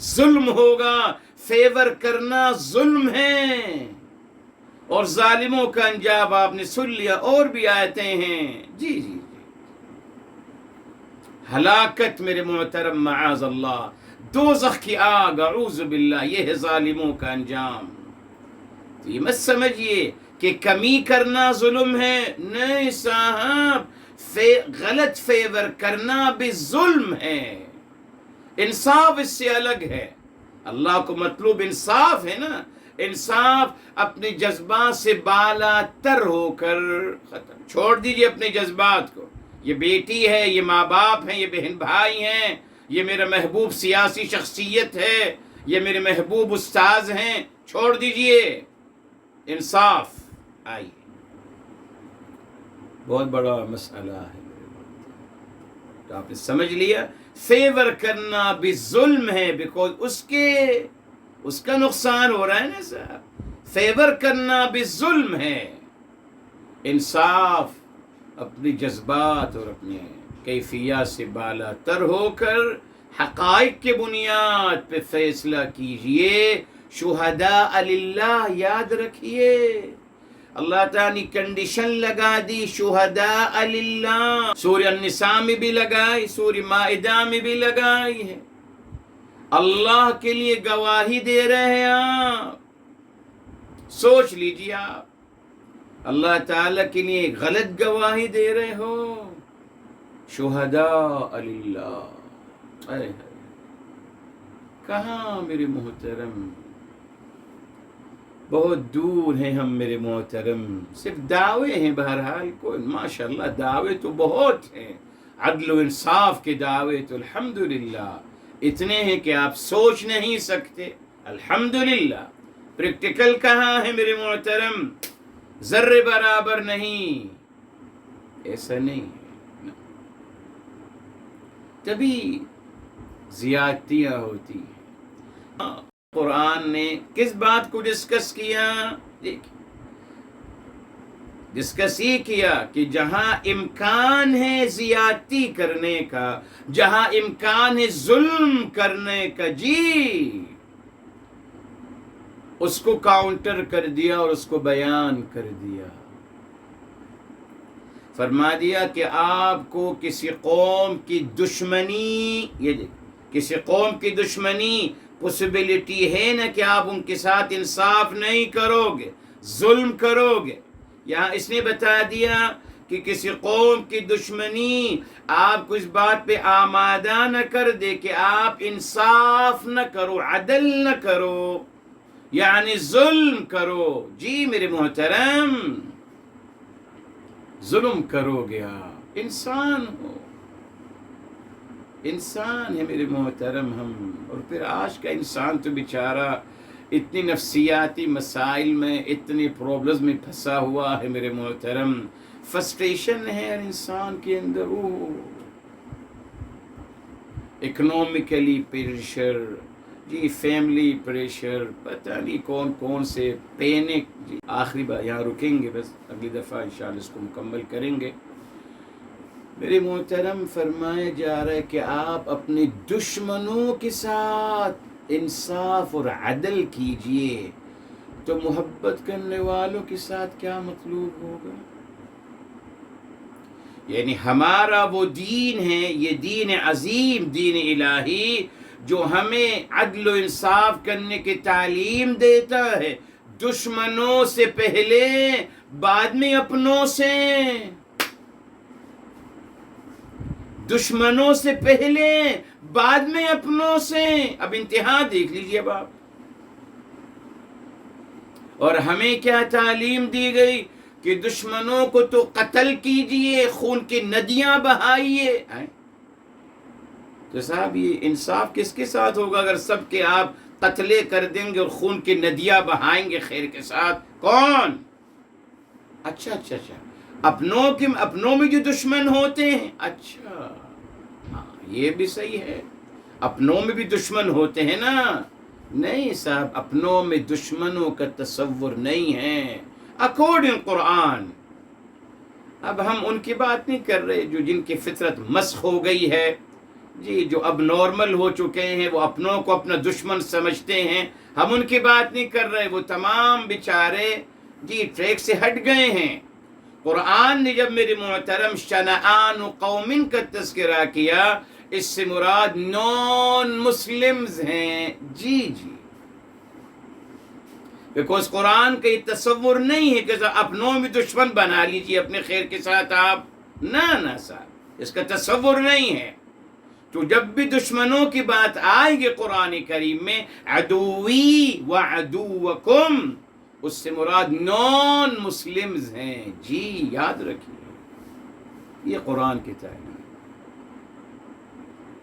ظلم ہوگا، فیور کرنا ظلم ہے، اور ظالموں کا انجام آپ نے سن لیا، اور بھی آیتیں ہیں، جی جی ہلاکت میرے محترم، معاذ اللہ، دوزخ کی آگ، اعوذ باللہ، یہ ہے ظالموں کا انجام۔ تو یہ مت سمجھیے کہ کمی کرنا ظلم ہے، نہیں صاحب، غلط فیور کرنا بھی ظلم ہے۔ انصاف اس سے الگ ہے، اللہ کو مطلوب انصاف ہے نا، انصاف اپنے جذبات سے بالا تر ہو کر ختم، چھوڑ دیجئے اپنے جذبات کو۔ یہ بیٹی ہے، یہ ماں باپ ہیں، یہ بہن بھائی ہیں، یہ میرا محبوب سیاسی شخصیت ہے، یہ میرے محبوب استاذ ہیں، چھوڑ دیجئے، انصاف آئیے۔ بہت بڑا مسئلہ ہے، تو آپ نے سمجھ لیا، فیور کرنا بھی ظلم ہے، بیکوز اس کا نقصان ہو رہا ہے نا صاحب، فیور کرنا بھی ظلم ہے۔ انصاف، اپنی جذبات اور اپنے کیفیات سے بالا تر ہو کر حقائق کے بنیاد پہ فیصلہ کیجئے۔ شہداء للہ، یاد رکھیے، اللہ تعالیٰ نے کنڈیشن لگا دی، شہداء للہ، سورہ النساء میں بھی لگائی، سورہ مائدہ میں بھی لگائی ہے، اللہ کے لیے گواہی دے رہے ہیں آپ، سوچ لیجیے، آپ اللہ تعالیٰ کے لیے غلط گواہی دے رہے ہو، شہداء للہ، کہاں میرے محترم، بہت دور ہیں ہم میرے محترم، صرف دعوے ہیں بہرحال، کوئی ماشاءاللہ دعوے تو بہت ہیں، عدل و انصاف کے دعوے تو الحمدللہ اتنے ہیں کہ آپ سوچ نہیں سکتے، الحمدللہ۔ پریکٹیکل کہاں ہے میرے محترم؟ ذرے برابر نہیں، ایسا نہیں ہے، تبھی زیادتیاں ہوتی ہیں۔ قرآن نے کس بات کو ڈسکس کیا؟ ڈسکس یہ کیا کہ جہاں امکان ہے زیادتی کرنے کا، جہاں امکان ہے ظلم کرنے کا، جی اس کو کاؤنٹر کر دیا اور اس کو بیان کر دیا۔ فرما دیا کہ آپ کو کسی قوم کی دشمنی، یہ کسی قوم کی دشمنی پوسیبلٹی ہے نا کہ آپ ان کے ساتھ انصاف نہیں کرو گے، ظلم کرو گے۔ یہاں اس نے بتا دیا کہ کسی قوم کی دشمنی آپ کو اس بات پہ آمادہ نہ کر دے کہ آپ انصاف نہ کرو، عدل نہ کرو، یعنی ظلم کرو۔ جی میرے محترم، ظلم کرو گے آپ، انسان ہو، انسان ہے میرے محترم ہم۔ اور پھر آج کا انسان تو بیچارہ اتنی نفسیاتی مسائل میں، اتنی پرابلمز میں پھنسا ہوا ہے میرے محترم، فرسٹریشن ہے ہر انسان کے اندر، اکنومکلی پریشر، جی فیملی پریشر، پتہ نہیں کون کون سے پینک۔ جی آخری بار یہاں رکیں گے، بس اگلی دفعہ انشاءاللہ اس کو مکمل کریں گے۔ میرے محترم فرمایا جا رہا ہے کہ آپ اپنے دشمنوں کے ساتھ انصاف اور عدل کیجئے، تو محبت کرنے والوں کے ساتھ کیا مطلوب ہوگا؟ یعنی ہمارا وہ دین ہے، یہ دین عظیم، دین الہی، جو ہمیں عدل و انصاف کرنے کی تعلیم دیتا ہے، دشمنوں سے پہلے، بعد میں اپنوں سے، دشمنوں سے پہلے بعد میں اپنوں سے۔ اب انتہا دیکھ لیجئے اب آپ۔ اور ہمیں کیا تعلیم دی گئی کہ دشمنوں کو تو قتل کیجئے، خون کی ندیاں بہائیے۔ تو صاحب یہ انصاف کس کے ساتھ ہوگا اگر سب کے آپ قتلے کر دیں گے اور خون کی ندیاں بہائیں گے خیر کے ساتھ؟ کون؟ اچھا اچھا اچھا، اپنوں میں جو دشمن ہوتے ہیں، اچھا ہاں یہ بھی صحیح ہے، اپنوں میں بھی دشمن ہوتے ہیں نا۔ نہیں صاحب، اپنوں میں دشمنوں کا تصور نہیں ہے اکارڈنگ قرآن۔ اب ہم ان کی بات نہیں کر رہے جو جن کی فطرت مسخ ہو گئی ہے، جی جو اب نارمل ہو چکے ہیں، وہ اپنوں کو اپنا دشمن سمجھتے ہیں، ہم ان کی بات نہیں کر رہے، وہ تمام بیچارے جی ٹریک سے ہٹ گئے ہیں۔ قرآن نے جب میرے محترم شنآن قوم کا تذکرہ کیا، اس سے مراد نان مسلمز ہیں، جی جی، بیکوز قرآن کا یہ تصور نہیں ہے کہ اپنوں میں دشمن بنا لیجیے اپنے خیر کے ساتھ آپ، نہ صاحب، اس کا تصور نہیں ہے۔ تو جب بھی دشمنوں کی بات آئے گی قرآن کریم میں، عدوی وعدوکم، اس سے مراد نان مسلمز ہیں، جی یاد رکھیے، یہ قرآن کی تعلیم۔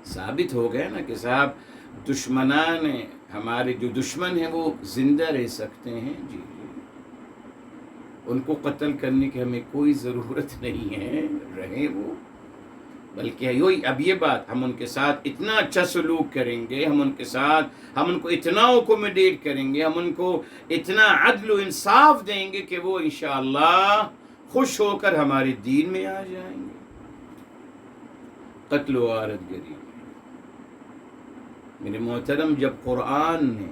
ثابت ہو گیا نا کہ صاحب دشمنان ہمارے جو دشمن ہیں وہ زندہ رہ سکتے ہیں، جی ان کو قتل کرنے کی ہمیں کوئی ضرورت نہیں ہے، رہیں وہ، بلکہ اب یہ بات، ہم ان کے ساتھ اتنا اچھا سلوک کریں گے، ہم ان کو اتنا اکوموڈیٹ کریں گے، ہم ان کو اتنا عدل و انصاف دیں گے کہ وہ انشاءاللہ خوش ہو کر ہمارے دین میں آ جائیں گے۔ قتل و غارت گری میرے محترم، جب قرآن نے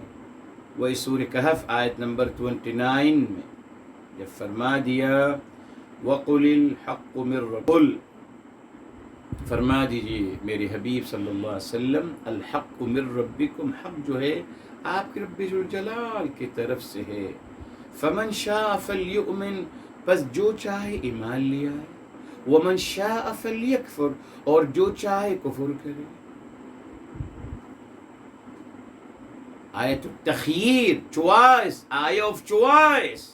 وہی سورہ کہف آیت نمبر 29 میں جب فرما دیا وَقُلِ الْحَقُّ مِنْ رَبِّكُمْ، فرما دیجئے میرے حبیب صلی اللہ علیہ وسلم، الحق من ربکم، حق جو ہے آپ کے رب ذوالجلال کی طرف سے ہے، فمن شاء فلیؤمن، پس جو چاہے ایمان لے آئے، ومن شاء فلیکفر، اور جو چاہے کفر کرے۔ آیت التخیر، چوائس، آئی آف چوائس.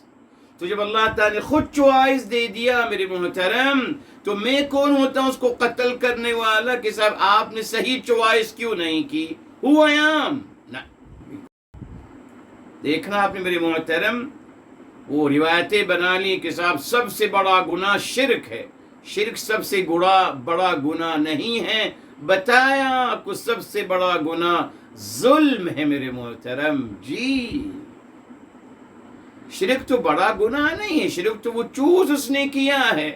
تو جب اللہ تعالیٰ نے خود چوائس دے دیا میرے محترم، تو میں کون ہوتا ہوں اس کو قتل کرنے والا کہ صاحب آپ نے صحیح چوائس کیوں نہیں کی؟ ہو آئی ایم. دیکھنا آپ نے میرے محترم، وہ روایتیں بنا لی کہ صاحب سب سے بڑا گناہ شرک ہے. شرک سب سے بڑا گناہ نہیں ہے. بتایا آپ کو سب سے بڑا گناہ ظلم ہے میرے محترم. جی شرک تو بڑا گناہ نہیں ہے، شرک تو وہ چوز اس نے کیا ہے،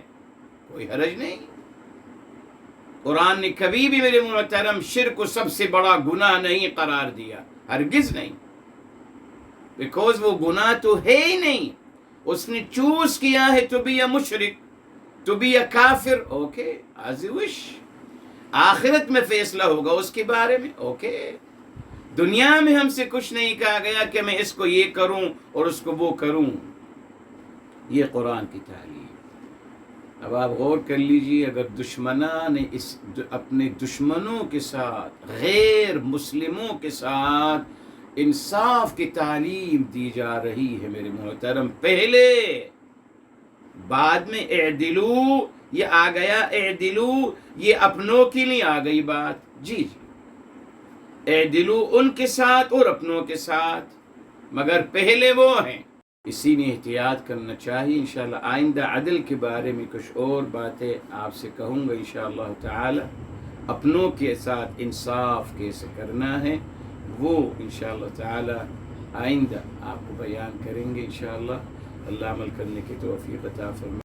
کوئی حرج نہیں. قرآن نے کبھی بھی میرے محترم شرک کو سب سے بڑا گناہ نہیں قرار دیا، ہرگز نہیں. بیکوز وہ گناہ تو ہے ہی نہیں، اس نے چوز کیا ہے تو بھی مشرک، تو بھی کافر. Okay as you wish. آخرت میں فیصلہ ہوگا اس کے بارے میں. اوکے دنیا میں ہم سے کچھ نہیں کہا گیا کہ میں اس کو یہ کروں اور اس کو وہ کروں. یہ قرآن کی تعلیم. اب آپ غور کر لیجئے، اگر دشمنان اپنے دشمنوں کے ساتھ، غیر مسلموں کے ساتھ انصاف کی تعلیم دی جا رہی ہے میرے محترم، پہلے بعد میں اعدلو، یہ آ گیا اعدلو، یہ اپنوں کے لیے آ گئی بات. جی اعدلو ان کے ساتھ اور اپنوں کے ساتھ، مگر پہلے وہ ہیں. اسی نے احتیاط کرنا چاہیے. انشاءاللہ آئندہ عدل کے بارے میں کچھ اور باتیں آپ سے کہوں گا انشاءاللہ تعالی. اپنوں کے ساتھ انصاف کیسے کرنا ہے وہ انشاءاللہ تعالی آئندہ آپ کو بیان کریں گے انشاءاللہ. اللہ عمل کرنے کی توفیق عطا فرمائے.